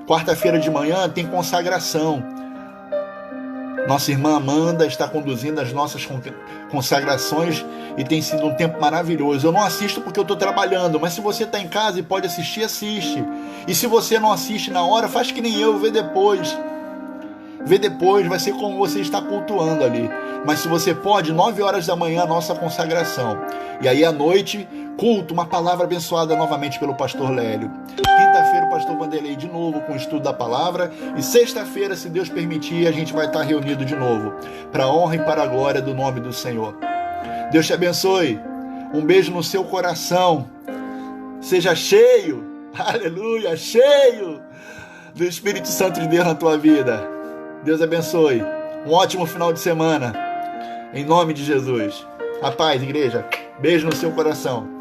Quarta-feira de manhã tem consagração. Nossa irmã Amanda está conduzindo as nossas consagrações e tem sido um tempo maravilhoso. Eu não assisto porque eu estou trabalhando, mas se você está em casa e pode assistir, assiste. E se você não assiste na hora, faz que nem eu, vê depois. Vê depois, vai ser como você está cultuando ali. Mas se você pode, 9 horas da manhã, a nossa consagração. E aí à noite, culto, uma palavra abençoada novamente pelo pastor Lélio. Quinta-feira, o pastor Vanderlei de novo com o estudo da palavra. E sexta-feira, se Deus permitir, a gente vai estar reunido de novo. Para a honra e para a glória do nome do Senhor. Deus te abençoe. Um beijo no seu coração. Seja cheio, aleluia, cheio do Espírito Santo de Deus na tua vida. Deus abençoe. Um ótimo final de semana. Em nome de Jesus. A paz, igreja. Beijo no seu coração.